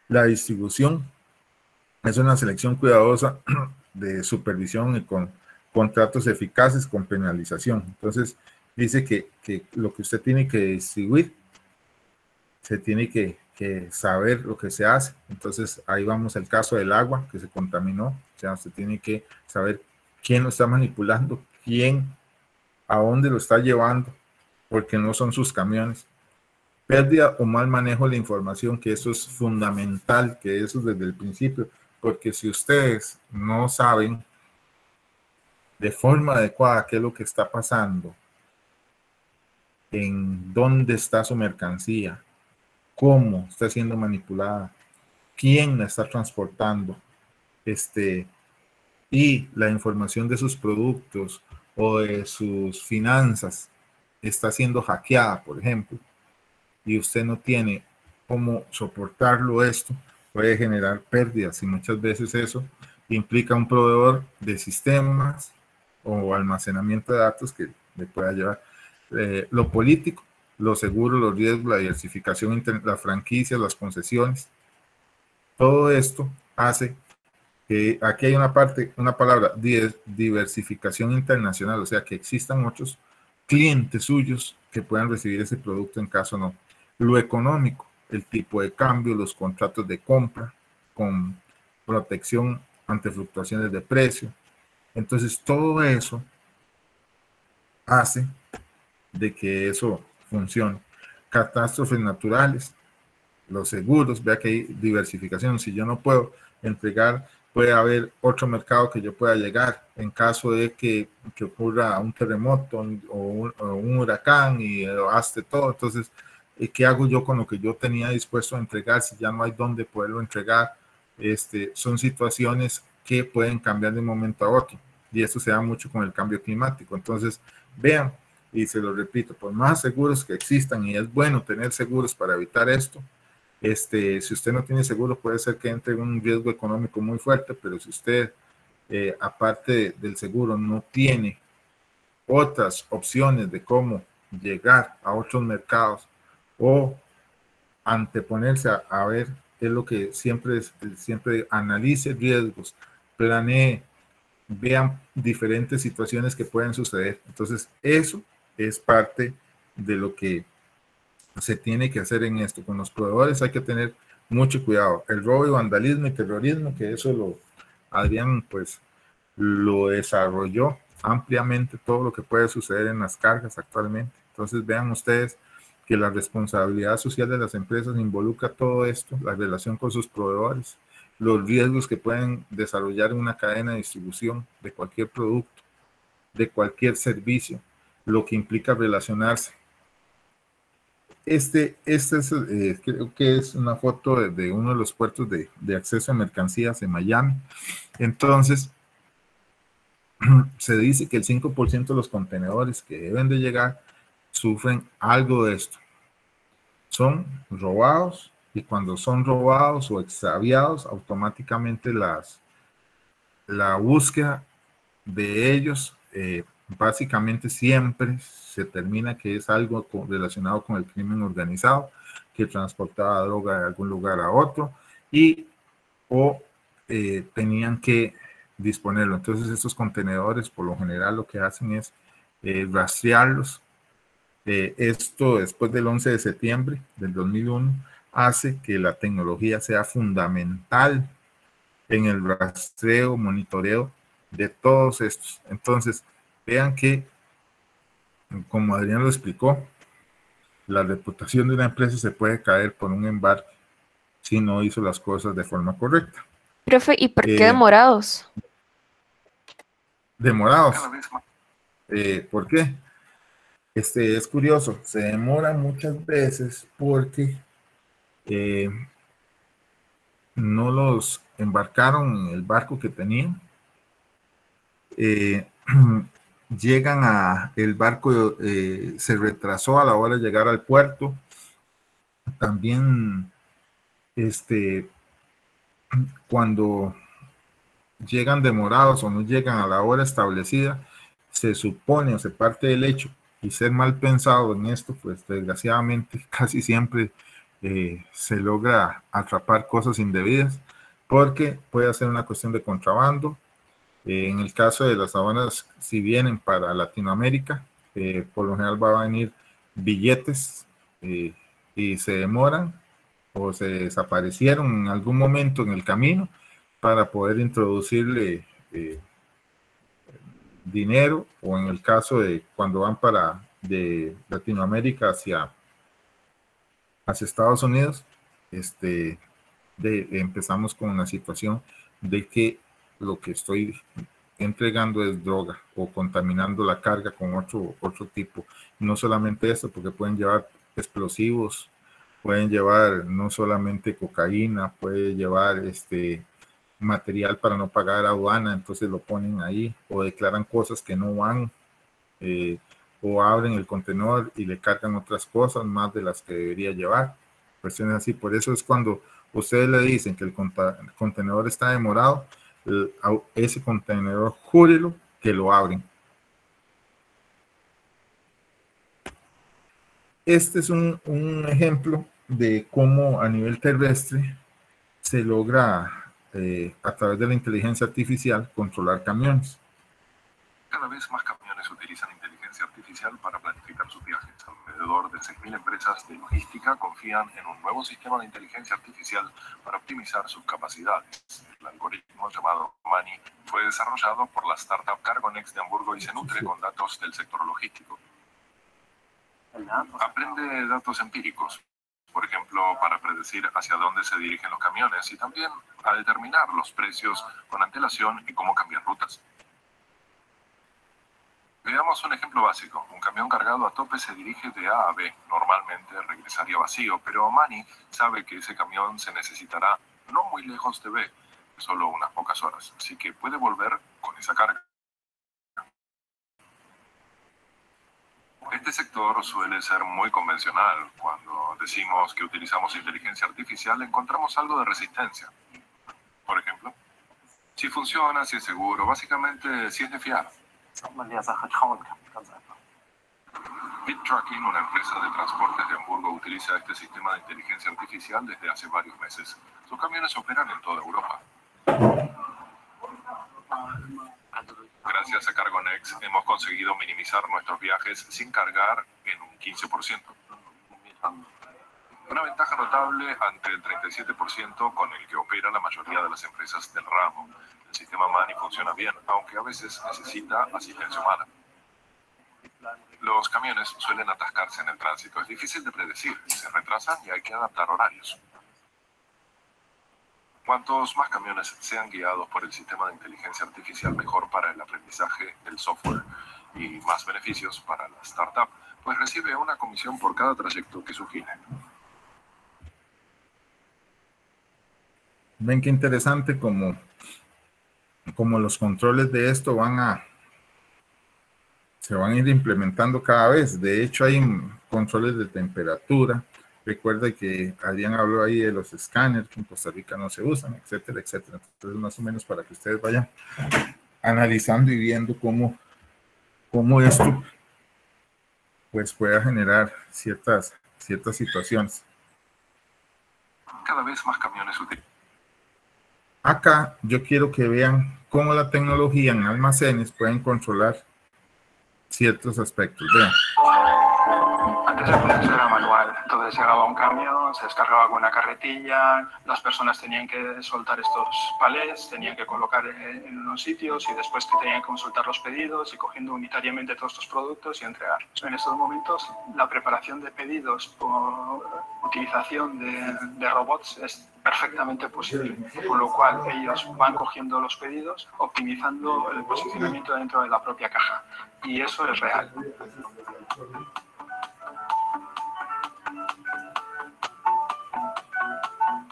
La distribución es una selección cuidadosa de supervisión y con contratos eficaces con penalización. Entonces, dice que lo que usted tiene que distribuir, se tiene que saber lo que se hace. Entonces, ahí vamos al caso del agua que se contaminó. O sea, usted tiene que saber quién lo está manipulando, quién, a dónde lo está llevando, porque no son sus camiones. Pérdida o mal manejo de la información, que eso es fundamental, que eso desde el principio, porque si ustedes no saben de forma adecuada qué es lo que está pasando, en dónde está su mercancía, cómo está siendo manipulada, quién la está transportando, y la información de sus productos o de sus finanzas está siendo hackeada, por ejemplo, y usted no tiene cómo soportarlo, esto puede generar pérdidas, y muchas veces eso implica un proveedor de sistemas o almacenamiento de datos que le pueda llevar. Lo político, lo seguro, los riesgos, la diversificación, las franquicias, las concesiones, todo esto hace que aquí hay una palabra, diversificación internacional, o sea, que existan muchos clientes suyos que puedan recibir ese producto en caso no. Lo económico, el tipo de cambio, los contratos de compra con protección ante fluctuaciones de precio. Entonces, todo eso hace de que eso funcione. Catástrofes naturales, los seguros, vea que hay diversificación. Si yo no puedo entregar, puede haber otro mercado que yo pueda llegar en caso de que ocurra un terremoto o un huracán y haste todo. Entonces, ¿qué hago yo con lo que yo tenía dispuesto a entregar si ya no hay dónde poderlo entregar? Son situaciones que pueden cambiar de un momento a otro, y esto se da mucho con el cambio climático. Entonces, vean, y se lo repito, por más seguros que existan, y es bueno tener seguros para evitar esto, si usted no tiene seguro, puede ser que entre en un riesgo económico muy fuerte, pero si usted, aparte del seguro, no tiene otras opciones de cómo llegar a otros mercados o anteponerse a ver qué es lo que siempre analice riesgos, planee, vean diferentes situaciones que pueden suceder. Entonces, eso es parte de lo que se tiene que hacer en esto. Con los proveedores hay que tener mucho cuidado. El robo y vandalismo y terrorismo, que eso Adrián pues lo desarrolló ampliamente, todo lo que puede suceder en las cargas actualmente. Entonces vean ustedes que la responsabilidad social de las empresas involucra todo esto, la relación con sus proveedores, los riesgos que pueden desarrollar en una cadena de distribución de cualquier producto, de cualquier servicio, lo que implica relacionarse. Creo que es una foto de uno de los puertos de acceso a mercancías en Miami. Entonces, se dice que el 5% de los contenedores que deben de llegar sufren algo de esto. Son robados, y cuando son robados o extraviados, automáticamente la búsqueda de ellos básicamente siempre se termina que es algo relacionado con el crimen organizado, que transportaba droga de algún lugar a otro o tenían que disponerlo. Entonces estos contenedores por lo general lo que hacen es rastrearlos Esto, después del 11 de septiembre del 2001, hace que la tecnología sea fundamental en el rastreo, monitoreo de todos estos. Entonces, vean que, como Adrián lo explicó, la reputación de una empresa se puede caer por un embarque si no hizo las cosas de forma correcta. Profe, ¿y por qué demorados? Demorados. ¿Por qué? Es curioso, se demora muchas veces porque no los embarcaron en el barco que tenían. Llegan el barco se retrasó a la hora de llegar al puerto. También cuando llegan demorados o no llegan a la hora establecida, se supone o se parte del hecho, y ser mal pensado en esto, pues desgraciadamente casi siempre se logra atrapar cosas indebidas, porque puede ser una cuestión de contrabando. En el caso de las aduanas, si vienen para Latinoamérica, por lo general va a venir billetes y se demoran o se desaparecieron en algún momento en el camino para poder introducirle dinero, o en el caso de cuando van de Latinoamérica hacia Estados Unidos, empezamos con una situación de que lo que estoy entregando es droga o contaminando la carga con otro tipo. No solamente esto, porque pueden llevar explosivos, pueden llevar no solamente cocaína, puede llevar material para no pagar aduana, entonces lo ponen ahí, o declaran cosas que no van, o abren el contenedor y le cargan otras cosas más de las que debería llevar. Cuestiones así. Por eso es cuando ustedes le dicen que el contenedor está demorado, ese contenedor, júrelo que lo abren. Este es un ejemplo de cómo a nivel terrestre se logra a través de la inteligencia artificial controlar camiones. Cada vez más camiones utilizan inteligencia artificial para planificar sus viajes. Alrededor de 6.000 empresas de logística confían en un nuevo sistema de inteligencia artificial para optimizar sus capacidades. El algoritmo llamado Mani fue desarrollado por la startup Cargonex de Hamburgo y se nutre con datos del sector logístico. Aprende datos empíricos, por ejemplo, para predecir hacia dónde se dirigen los camiones y también a determinar los precios con antelación y cómo cambiar rutas. Veamos un ejemplo básico. Un camión cargado a tope se dirige de A a B. Normalmente regresaría vacío, pero Mani sabe que ese camión se necesitará no muy lejos de B, solo unas pocas horas, así que puede volver con esa carga. Este sector suele ser muy convencional. Cuando decimos que utilizamos inteligencia artificial, encontramos algo de resistencia. Por ejemplo, si funciona, si es seguro, básicamente si es de fiar. BitTracking, una empresa de transportes de Hamburgo, utiliza este sistema de inteligencia artificial desde hace varios meses. Sus camiones operan en toda Europa. Gracias a Cargonex hemos conseguido minimizar nuestros viajes sin cargar en un 15%. Una ventaja notable ante el 37% con el que opera la mayoría de las empresas del ramo. El sistema Mani funciona bien, aunque a veces necesita asistencia humana. Los camiones suelen atascarse en el tránsito. Es difícil de predecir, se retrasan y hay que adaptar horarios. Cuantos más camiones sean guiados por el sistema de inteligencia artificial, mejor para el aprendizaje del software y más beneficios para la startup, pues recibe una comisión por cada trayecto que sugiere. Ven qué interesante como los controles de esto se van a ir implementando cada vez. De hecho, hay controles de temperatura. Recuerda que Adrián habló ahí de los escáneres que en Costa Rica no se usan, etcétera, etcétera. Entonces, más o menos para que ustedes vayan analizando y viendo cómo esto pues pueda generar ciertas situaciones. Cada vez más camiones utilizan. Acá yo quiero que vean cómo la tecnología en almacenes pueden controlar ciertos aspectos. Vean. Antes el proceso era manual, entonces llegaba un camión, se descargaba con una carretilla, las personas tenían que soltar estos palés, tenían que colocar en unos sitios y después que tenían que consultar los pedidos y cogiendo unitariamente todos estos productos y entregar. En estos momentos la preparación de pedidos por utilización de robots es perfectamente posible, con lo cual ellos van cogiendo los pedidos, optimizando el posicionamiento dentro de la propia caja, y eso es real.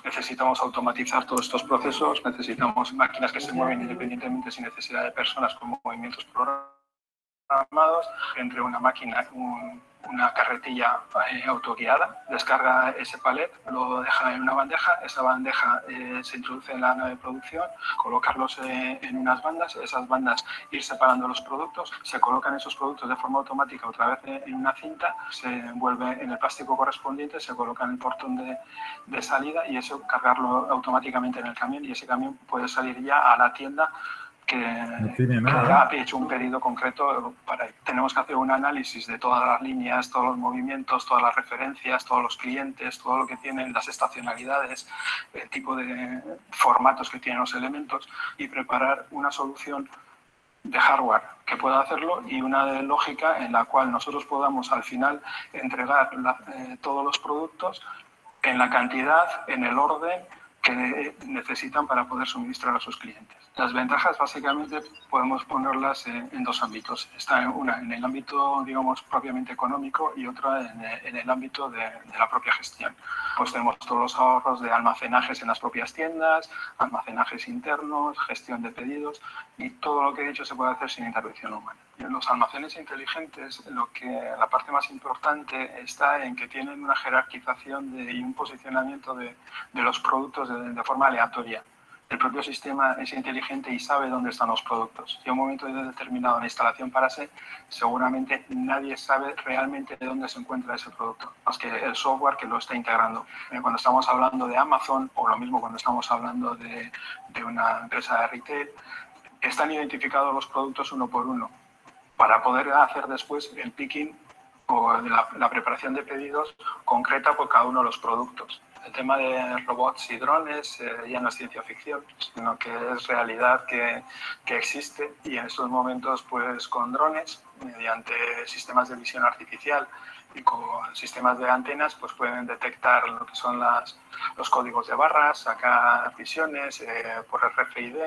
Necesitamos automatizar todos estos procesos, necesitamos máquinas que se mueven independientemente sin necesidad de personas con movimientos programados, entre una máquina, una carretilla autoguiada, descarga ese palet, lo deja en una bandeja, esa bandeja se introduce en la nave de producción, colocarlos en unas bandas, esas bandas ir separando los productos, se colocan esos productos de forma automática otra vez en una cinta, se envuelve en el plástico correspondiente, se coloca en el portón de salida y eso cargarlo automáticamente en el camión, y ese camión puede salir ya a la tienda que ha hecho un pedido concreto. Tenemos que hacer un análisis de todas las líneas, todos los movimientos, todas las referencias, todos los clientes, todo lo que tienen, las estacionalidades, el tipo de formatos que tienen los elementos, y preparar una solución de hardware que pueda hacerlo y una de lógica en la cual nosotros podamos al final entregar todos los productos en la cantidad, en el orden que necesitan para poder suministrar a sus clientes. Las ventajas básicamente podemos ponerlas en dos ámbitos. Está una en el ámbito, digamos, propiamente económico, y otra en el ámbito de la propia gestión. Pues tenemos todos los ahorros de almacenajes en las propias tiendas, almacenajes internos, gestión de pedidos, y todo lo que he dicho se puede hacer sin intervención humana. En los almacenes inteligentes, la parte más importante está en que tienen una jerarquización y un posicionamiento de los productos de forma aleatoria. El propio sistema es inteligente y sabe dónde están los productos. Si a un momento determinado en la instalación parase, seguramente nadie sabe realmente de dónde se encuentra ese producto, más que el software que lo está integrando. Cuando estamos hablando de Amazon, o lo mismo cuando estamos hablando de una empresa de retail, están identificados los productos uno por uno, para poder hacer después el picking o la preparación de pedidos concreta por cada uno de los productos. El tema de robots y drones ya no es ciencia ficción, sino que es realidad que existe, y en estos momentos pues con drones, mediante sistemas de visión artificial y con sistemas de antenas, pues pueden detectar lo que son los códigos de barras, sacar visiones por RFID,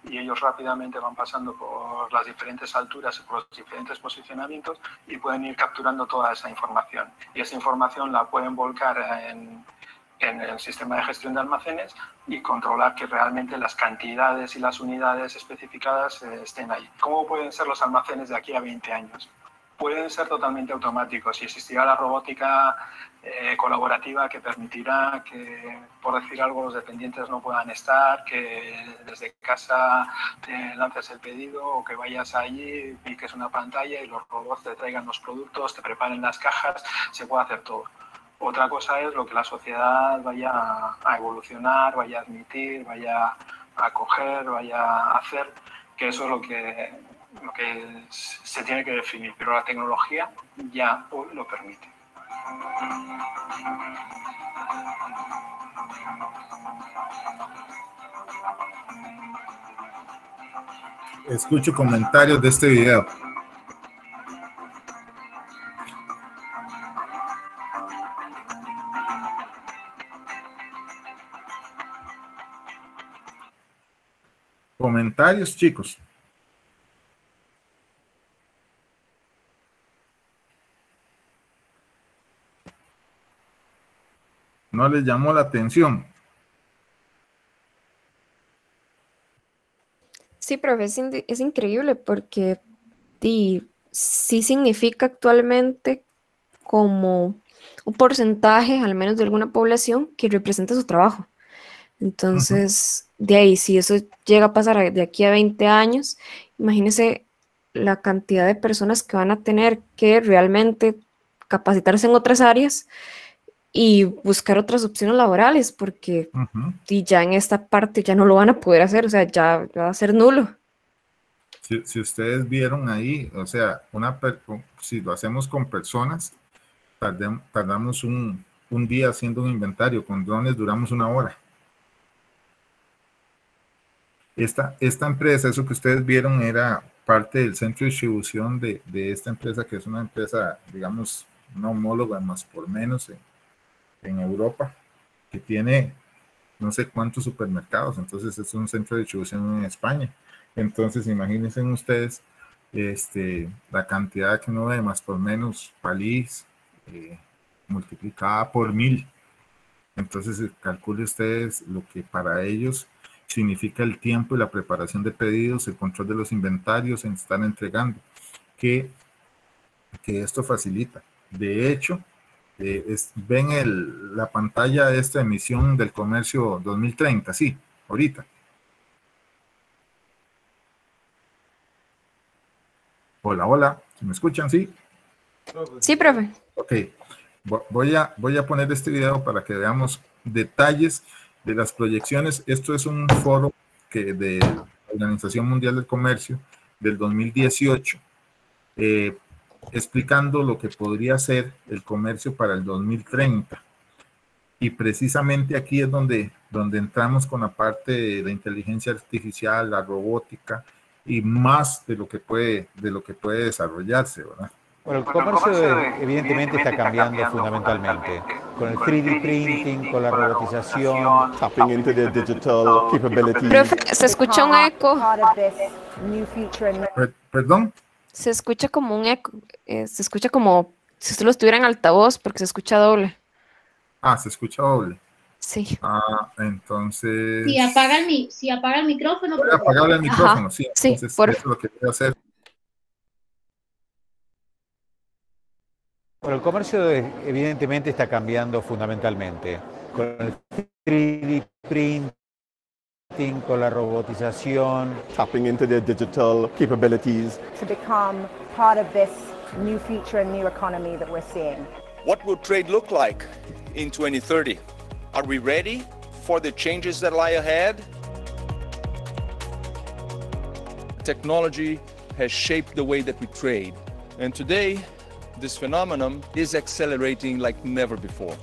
y ellos rápidamente van pasando por las diferentes alturas y por los diferentes posicionamientos y pueden ir capturando toda esa información. Y esa información la pueden volcar en el sistema de gestión de almacenes y controlar que realmente las cantidades y las unidades especificadas estén ahí. ¿Cómo pueden ser los almacenes de aquí a 20 años? Pueden ser totalmente automáticos, y existirá la robótica colaborativa que permitirá que, por decir algo, los dependientes no puedan estar, que desde casa te lances el pedido o que vayas allí, piques una pantalla y los robots te traigan los productos, te preparen las cajas, se puede hacer todo. Otra cosa es lo que la sociedad vaya a evolucionar, vaya a admitir, vaya a acoger, vaya a hacer, que eso es lo que se tiene que definir, pero la tecnología ya hoy lo permite. Escucho comentarios de este video. Comentarios, chicos. ¿No les llamó la atención? Sí, profe, es increíble porque sí significa actualmente como un porcentaje, al menos de alguna población, que representa su trabajo. Entonces, de ahí, si eso llega a pasar de aquí a 20 años, imagínense la cantidad de personas que van a tener que realmente capacitarse en otras áreas y buscar otras opciones laborales, porque y ya en esta parte ya no lo van a poder hacer, o sea, ya va a ser nulo. Si ustedes vieron ahí, o sea, si lo hacemos con personas, tardamos un día haciendo un inventario. Con drones duramos 1 hora. Esta empresa, eso que ustedes vieron, era parte del centro de distribución de esta empresa, que es una empresa, digamos, una homóloga más por menos en Europa, que tiene no sé cuántos supermercados. Entonces es un centro de distribución en España. Entonces imagínense ustedes la cantidad que uno ve más por menos palís multiplicada por 1000. Entonces calcule ustedes lo que para ellos significa el tiempo y la preparación de pedidos, el control de los inventarios, en estar entregando, que esto facilita. De hecho, ven la pantalla de esta emisión del comercio 2030, sí, ahorita. Hola, hola, ¿me escuchan? ¿Sí? Sí, profe. Ok, voy a poner este video para que veamos detalles de las proyecciones. Esto es un foro de la Organización Mundial del Comercio del 2018, explicando lo que podría ser el comercio para el 2030. Y precisamente aquí es donde entramos con la parte de la inteligencia artificial, la robótica y más de lo que puede desarrollarse, ¿verdad? Bueno, el comercio evidentemente está cambiando fundamentalmente, con el 3D printing, con la robotización. Tapping into the digital capabilities. Profe, se escucha un eco. ¿Perdón? Se escucha como un eco, se escucha como si usted lo estuviera en altavoz, porque se escucha doble. Ah, se escucha doble. Sí. Ah, entonces... Si apaga el micrófono. Voy a apagar el micrófono, Ajá, sí. Sí, Entonces, eso es lo que voy a hacer. Bueno, el comercio evidentemente está cambiando fundamentalmente, con el 3D printing, con la robotización. Tapping into the digital capabilities. To become part of this new future and new economy that we're seeing. What will trade look like in 2030? Are we ready for the changes that lie ahead? Technology has shaped the way that we trade, and today this phenomenon is accelerating like never before.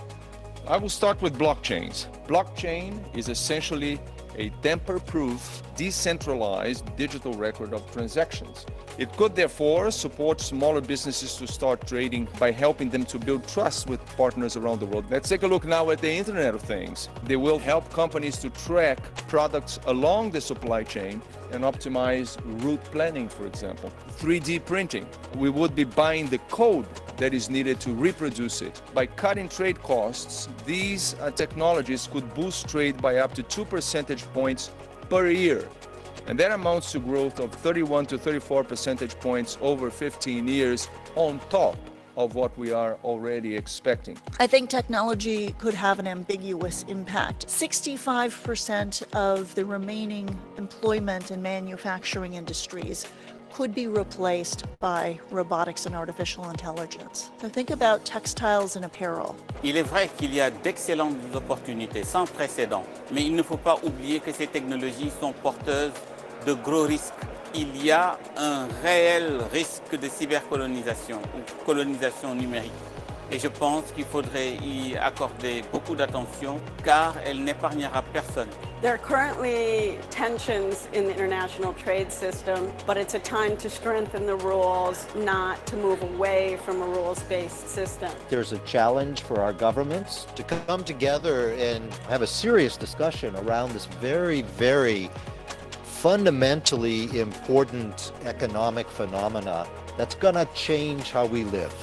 I will start with blockchains. Blockchain is essentially a tamper-proof, decentralized digital record of transactions. It could therefore support smaller businesses to start trading by helping them to build trust with partners around the world. Let's take a look now at the Internet of Things. They will help companies to track products along the supply chain and optimize route planning, for example. 3D printing. We would be buying the code that is needed to reproduce it. By cutting trade costs, these technologies could boost trade by up to 2 percentage points per year. And that amounts to growth of 31 to 34 percentage points over 15 years on top of what we are already expecting. I think technology could have an ambiguous impact. 65% of the remaining employment in manufacturing industries could be replaced by robotics and artificial intelligence. So think about textiles and apparel. Il est vrai qu'il y a d'excellentes opportunités sans précédent, mais il ne faut pas oublier que ces technologies sont porteuses de gros risques. Il y a un réel risque de cybercolonisation ou colonisation numérique. Et je pense qu'il faudrait y accorder beaucoup d'attention car elle n'épargnera personne. There are currently tensions in the international trade system, but it's a time to strengthen the rules, not to move away from a rules-based system. There's a challenge for our governments to come together and have a serious discussion around this very, very fundamentally important economic phenomena that's going to change how we live.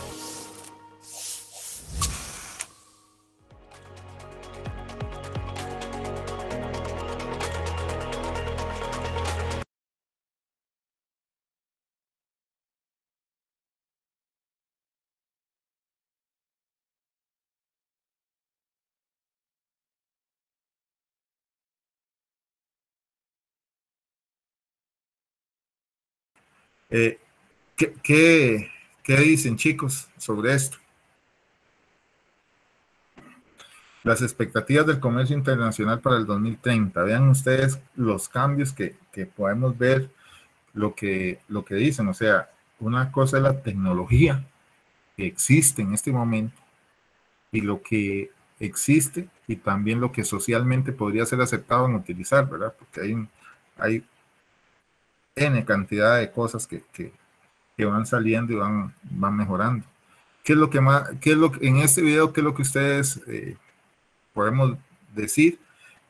¿Qué dicen, chicos, sobre esto? Las expectativas del comercio internacional para el 2030. Vean ustedes los cambios que podemos ver, lo que dicen. O sea, una cosa es la tecnología que existe en este momento y lo que existe y también lo que socialmente podría ser aceptado en utilizar, ¿verdad? Porque hay N cantidad de cosas que van saliendo y van mejorando. ¿Qué es lo que más, en este video, qué es lo que ustedes podemos decir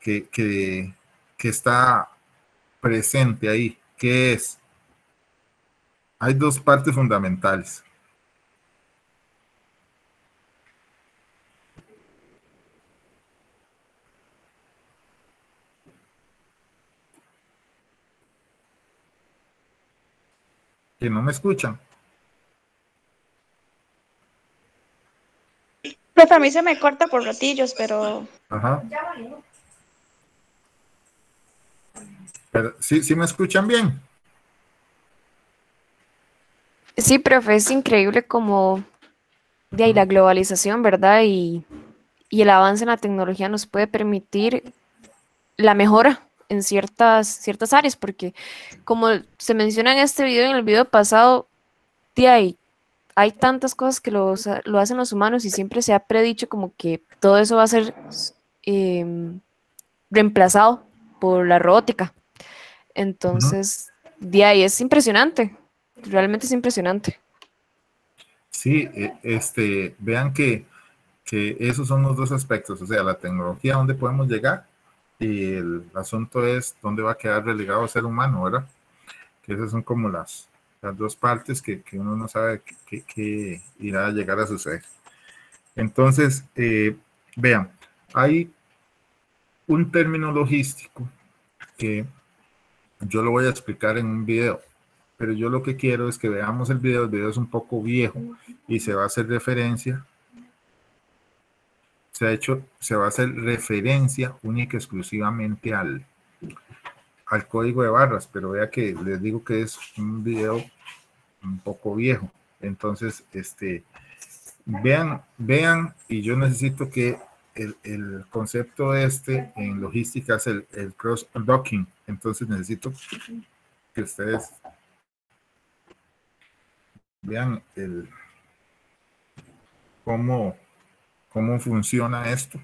que está presente ahí? ¿Qué es? Hay dos partes fundamentales. Que no me escuchan. Profe, a mí se me corta por ratillos, pero... Ajá. Pero, ¿sí me escuchan bien? Sí, profe, es increíble como de ahí la globalización, ¿verdad? Y el avance en la tecnología nos puede permitir la mejora en ciertas áreas, porque como se menciona en este video, en el video pasado, de ahí hay tantas cosas que lo hacen los humanos y siempre se ha predicho como que todo eso va a ser reemplazado por la robótica. Entonces, de ahí es impresionante, realmente es impresionante. Sí, vean que esos son los dos aspectos, o sea, la tecnología, dónde podemos llegar, y el asunto es dónde va a quedar relegado el ser humano, ¿verdad? Que esas son como las dos partes que uno no sabe qué irá a llegar a suceder. Entonces, vean, hay un término logístico que yo lo voy a explicar en un video, pero yo lo que quiero es que veamos el video es un poco viejo y se va a hacer referencia, se va a hacer referencia única y exclusivamente al código de barras, pero vea que les digo que es un video un poco viejo. Entonces, vean, y yo necesito que el concepto en logística es el cross-docking. Entonces necesito que ustedes vean cómo funciona esto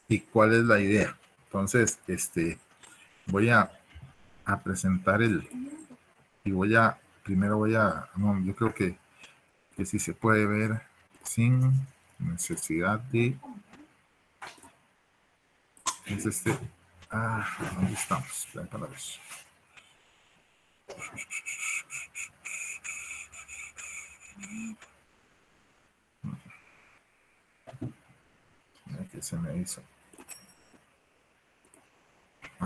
y cuál es la idea. Entonces, voy a presentar yo creo que sí se puede ver sin necesidad de... Es ¿dónde estamos? Para ver. ¿Qué se me hizo?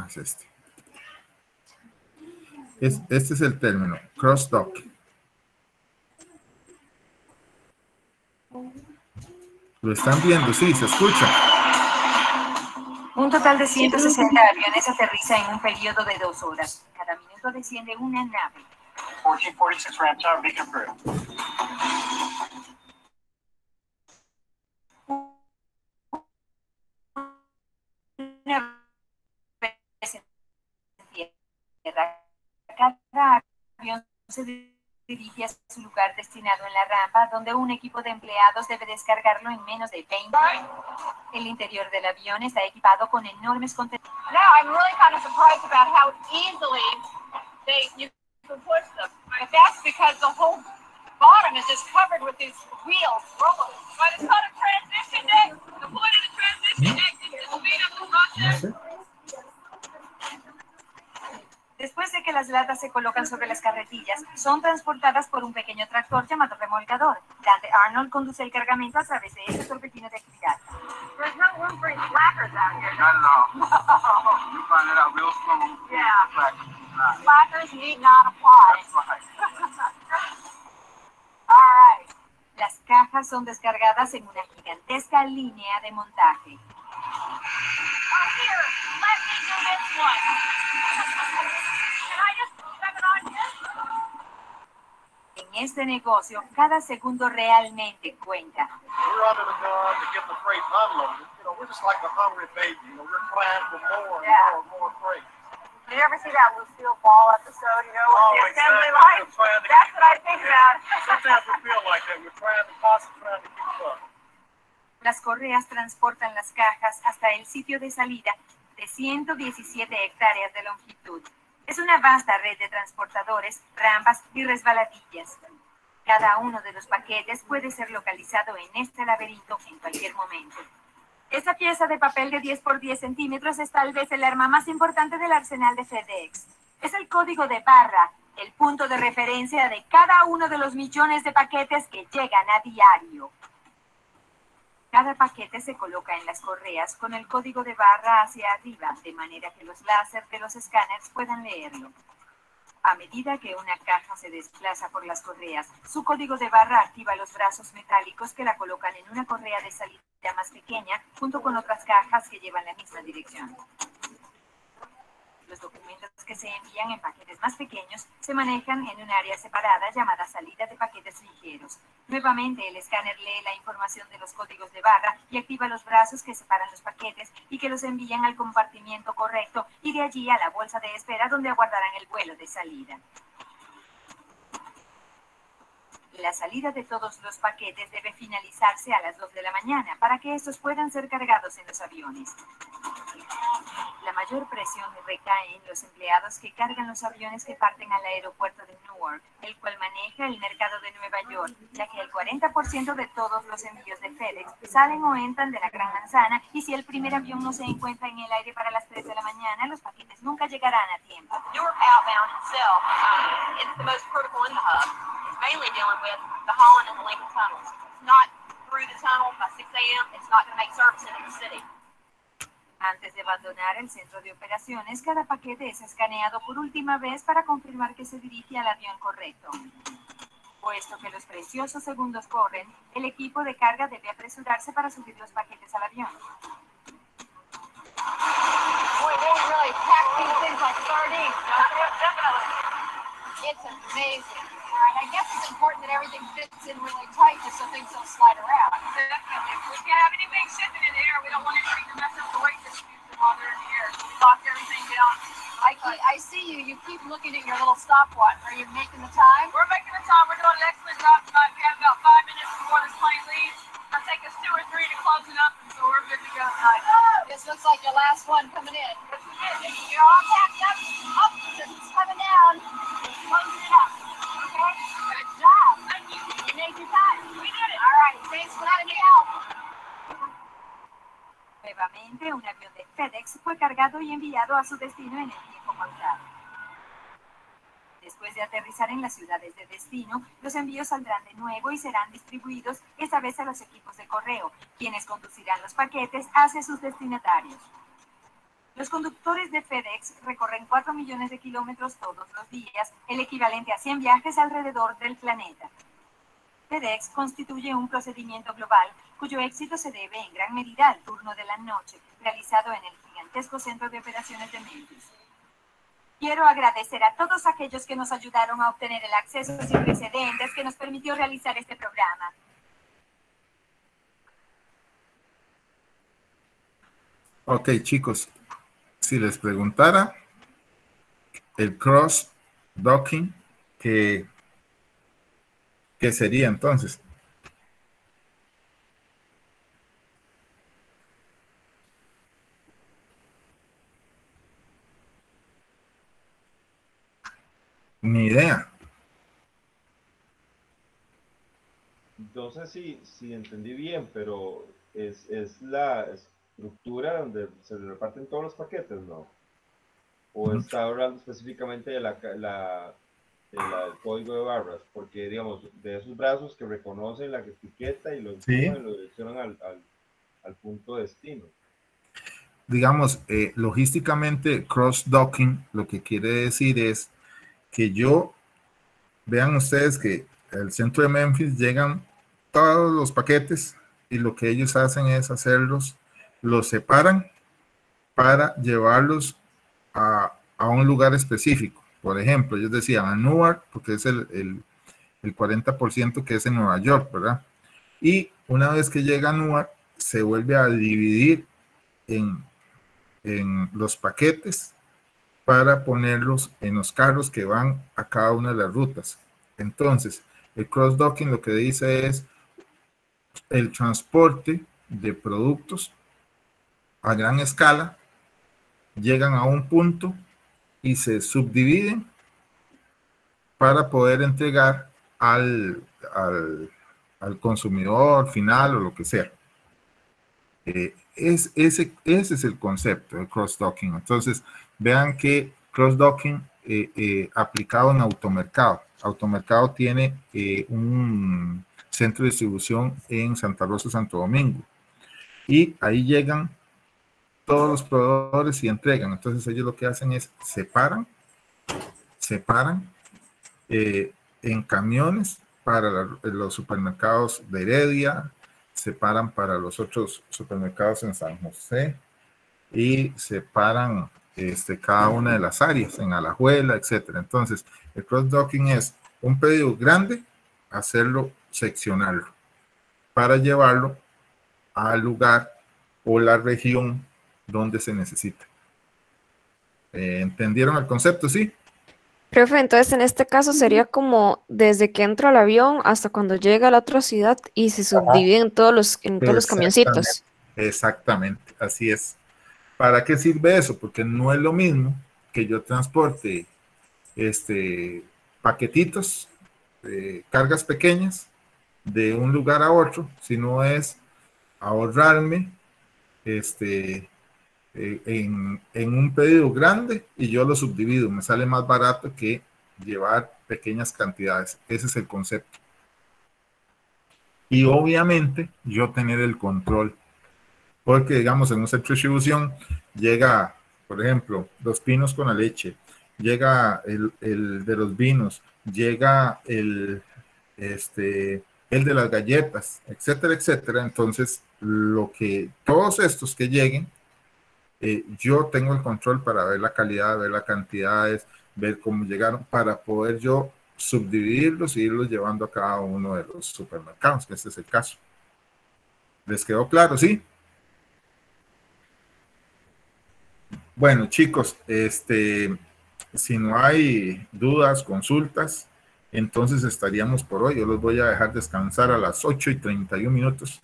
Es este es el término, cross-dock. ¿Lo están viendo? Sí, se escucha. Un total de 160 aviones aterriza en un periodo de 2 horas. Cada minuto desciende una nave. 1446 ramp tower, be confirmed. Una vez en tierra, cada avión se dirige a su lugar destinado en la rampa, donde un equipo de empleados debe descargarlo en menos de 20. El interior del avión está equipado con enormes contenedores. Now, I'm really kind of surprised about how easily you can push them. But that's because the whole bottom is just covered with these wheels rolling. But it's called a transition deck. The point of the transition deck is to speed up the process. Después de que las latas se colocan sobre las carretillas, son transportadas por un pequeño tractor llamado remolcador. Dante Arnold conduce el cargamento a través de ese torbellino de actividad. There's no room for any slackers out here. Not at all. You find it out real smooth. Yeah. Slackers need not apply. That's right. All right. Las cajas son descargadas en una gigantesca línea de montaje. Here, let me do this one. Can I just step it on here? En este negocio, cada segundo realmente cuenta. We're under the gun to get the freight unloaded. We're just like a hungry baby. We're crying for more and more freight. Did you ever see that Lucille Ball episode, with the assembly line? That's what I think about. Sometimes we feel like that. We're constantly trying to keep up. Las correas transportan las cajas hasta el sitio de salida de 117 hectáreas de longitud. Es una vasta red de transportadores, rampas y resbaladillas. Cada uno de los paquetes puede ser localizado en este laberinto en cualquier momento. Esta pieza de papel de 10 por 10 centímetros es tal vez el arma más importante del arsenal de FedEx. Es el código de barra, el punto de referencia de cada uno de los millones de paquetes que llegan a diario. Cada paquete se coloca en las correas con el código de barra hacia arriba, de manera que los láser de los escáneres puedan leerlo. A medida que una caja se desplaza por las correas, su código de barra activa los brazos metálicos que la colocan en una correa de salida más pequeña, junto con otras cajas que llevan la misma dirección. Los documentos que se envían en paquetes más pequeños se manejan en un área separada llamada salida de paquetes ligeros. Nuevamente, el escáner lee la información de los códigos de barra y activa los brazos que separan los paquetes y que los envían al compartimiento correcto y de allí a la bolsa de espera donde aguardarán el vuelo de salida. La salida de todos los paquetes debe finalizarse a las 2 de la mañana para que estos puedan ser cargados en los aviones. La mayor presión recae en los empleados que cargan los aviones que parten al aeropuerto de Newark, el cual maneja el mercado de Nueva York, ya que el 40% de todos los envíos de FedEx salen o entran de la Gran Manzana, y si el primer avión no se encuentra en el aire para las 3 de la mañana, los paquetes nunca llegarán a tiempo. Newark outbound itself is the most critical in the hub. It's mainly dealing with the Holland and the Lincoln tunnels. It's not through the tunnel by 6 a.m. It's not going to make service into the city. Antes de abandonar el centro de operaciones, cada paquete es escaneado por última vez para confirmar que se dirige al avión correcto. Puesto que los preciosos segundos corren, el equipo de carga debe apresurarse para subir los paquetes al avión. Boy, they really pack these things like sardines, don't they? Definitely. It's amazing. Right, I guess it's important that everything fits in really tight just so things don't slide around. Definitely. If we can't have anything shipping in the air, we don't want anything to mess up the weight distribution while they're in the air. We lock everything down. I see you. You keep looking at your little stopwatch. Are you making the time? We're making the time. We're doing an excellent job tonight. We have about 5 minutes before this plane leaves. It'll take us 2 or 3 to close it up, and so we're good to go tonight. This looks like your last one coming in. You're all packed up. Up. It's coming down. Closing it up. Okay? Good job. Thank you. You made your time. We did it. All right. Thanks for letting me help. Nuevamente, un avión de FedEx fue cargado y enviado a su destino en el tiempo contado. Después de aterrizar en las ciudades de destino, los envíos saldrán de nuevo y serán distribuidos, esta vez a los equipos de correo, quienes conducirán los paquetes hacia sus destinatarios. Los conductores de FedEx recorren 4 millones de kilómetros todos los días, el equivalente a 100 viajes alrededor del planeta. FedEx constituye un procedimiento global cuyo éxito se debe en gran medida al turno de la noche, realizado en el gigantesco centro de operaciones de Memphis. Quiero agradecer a todos aquellos que nos ayudaron a obtener el acceso sin precedentes que nos permitió realizar este programa. Ok, chicos, si les preguntara el cross-docking, ¿qué sería entonces? Ni idea. No sé si entendí bien, pero es la estructura donde se reparten todos los paquetes, ¿no? ¿O está hablando específicamente de del código de barras? Porque, digamos, de esos brazos que reconocen la etiqueta y lo direccionan al punto de destino. Digamos, logísticamente, cross-docking lo que quiere decir es que vean ustedes que al centro de Memphis llegan todos los paquetes y lo que ellos hacen es los separan para llevarlos a un lugar específico. Por ejemplo, ellos decían a Newark, porque es el 40% que es en Nueva York, ¿verdad? Y una vez que llega a Newark, se vuelve a dividir en los paquetes para ponerlos en los carros que van a cada una de las rutas. Entonces, el cross-docking lo que dice es el transporte de productos a gran escala llegan a un punto y se subdividen para poder entregar al consumidor final o lo que sea. Ese es el concepto de cross-docking. Entonces, vean que cross-docking aplicado en Automercado. Automercado tiene un centro de distribución en Santa Rosa, Santo Domingo. Y ahí llegan todos los proveedores y entregan. Entonces, ellos lo que hacen es separan en camiones para los supermercados de Heredia, separan para los otros supermercados en San José y separan cada una de las áreas, en Alajuela, etcétera. Entonces, el cross-docking es un pedido grande, hacerlo, seccionarlo, para llevarlo al lugar o la región donde se necesita. ¿Entendieron el concepto? ¿Sí? Profe, entonces en este caso sería como desde que entro al avión hasta cuando llega a la otra ciudad y se subdividen en todos los camioncitos. Exactamente, así es. ¿Para qué sirve eso? Porque no es lo mismo que yo transporte paquetitos, cargas pequeñas de un lugar a otro, sino es ahorrarme en un pedido grande y yo lo subdivido. Me sale más barato que llevar pequeñas cantidades. Ese es el concepto. Y obviamente yo tener el control. Porque, digamos, en un centro de distribución llega, por ejemplo, Los Pinos con la leche, llega el de los vinos, llega el de las galletas, etcétera, etcétera. Entonces, todos estos que lleguen, yo tengo el control para ver la calidad, ver las cantidades, ver cómo llegaron, para poder yo subdividirlos e irlos llevando a cada uno de los supermercados, que este es el caso. ¿Les quedó claro? ¿Sí? Bueno, chicos, si no hay dudas, consultas, entonces estaríamos por hoy. Yo los voy a dejar descansar a las 8:31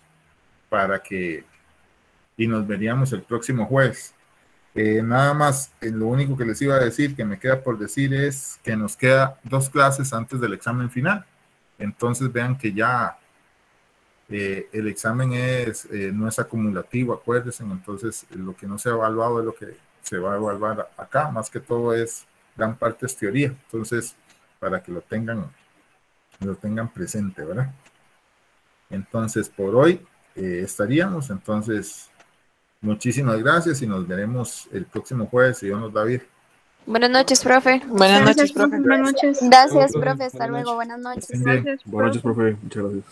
y nos veríamos el próximo jueves. Nada más, lo único que les iba a decir, que me queda por decir, es que nos queda 2 clases antes del examen final. Entonces vean que ya el examen no es acumulativo, acuérdense. Entonces lo que no se ha evaluado es lo que se va a evaluar acá. Más que todo gran parte es teoría. Entonces, para que lo tengan presente, ¿verdad? Entonces, por hoy estaríamos. Entonces, muchísimas gracias y nos veremos el próximo jueves, si Dios nos da vida. Buenas noches, profe. Buenas noches, profe. Buenas noches. Gracias, profe. Hasta luego. Buenas noches. Buenas noches, profe. Muchas gracias.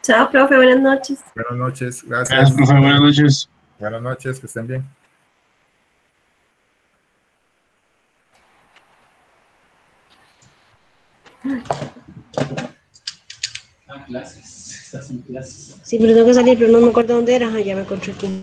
Chao, profe. Buenas noches. Buenas noches. Gracias. Gracias, profe. Buenas noches. Buenas noches. Que estén bien. Clases. Estás en clases. Sí, pero tengo que salir, pero no me acuerdo dónde era. Ya me encontré aquí.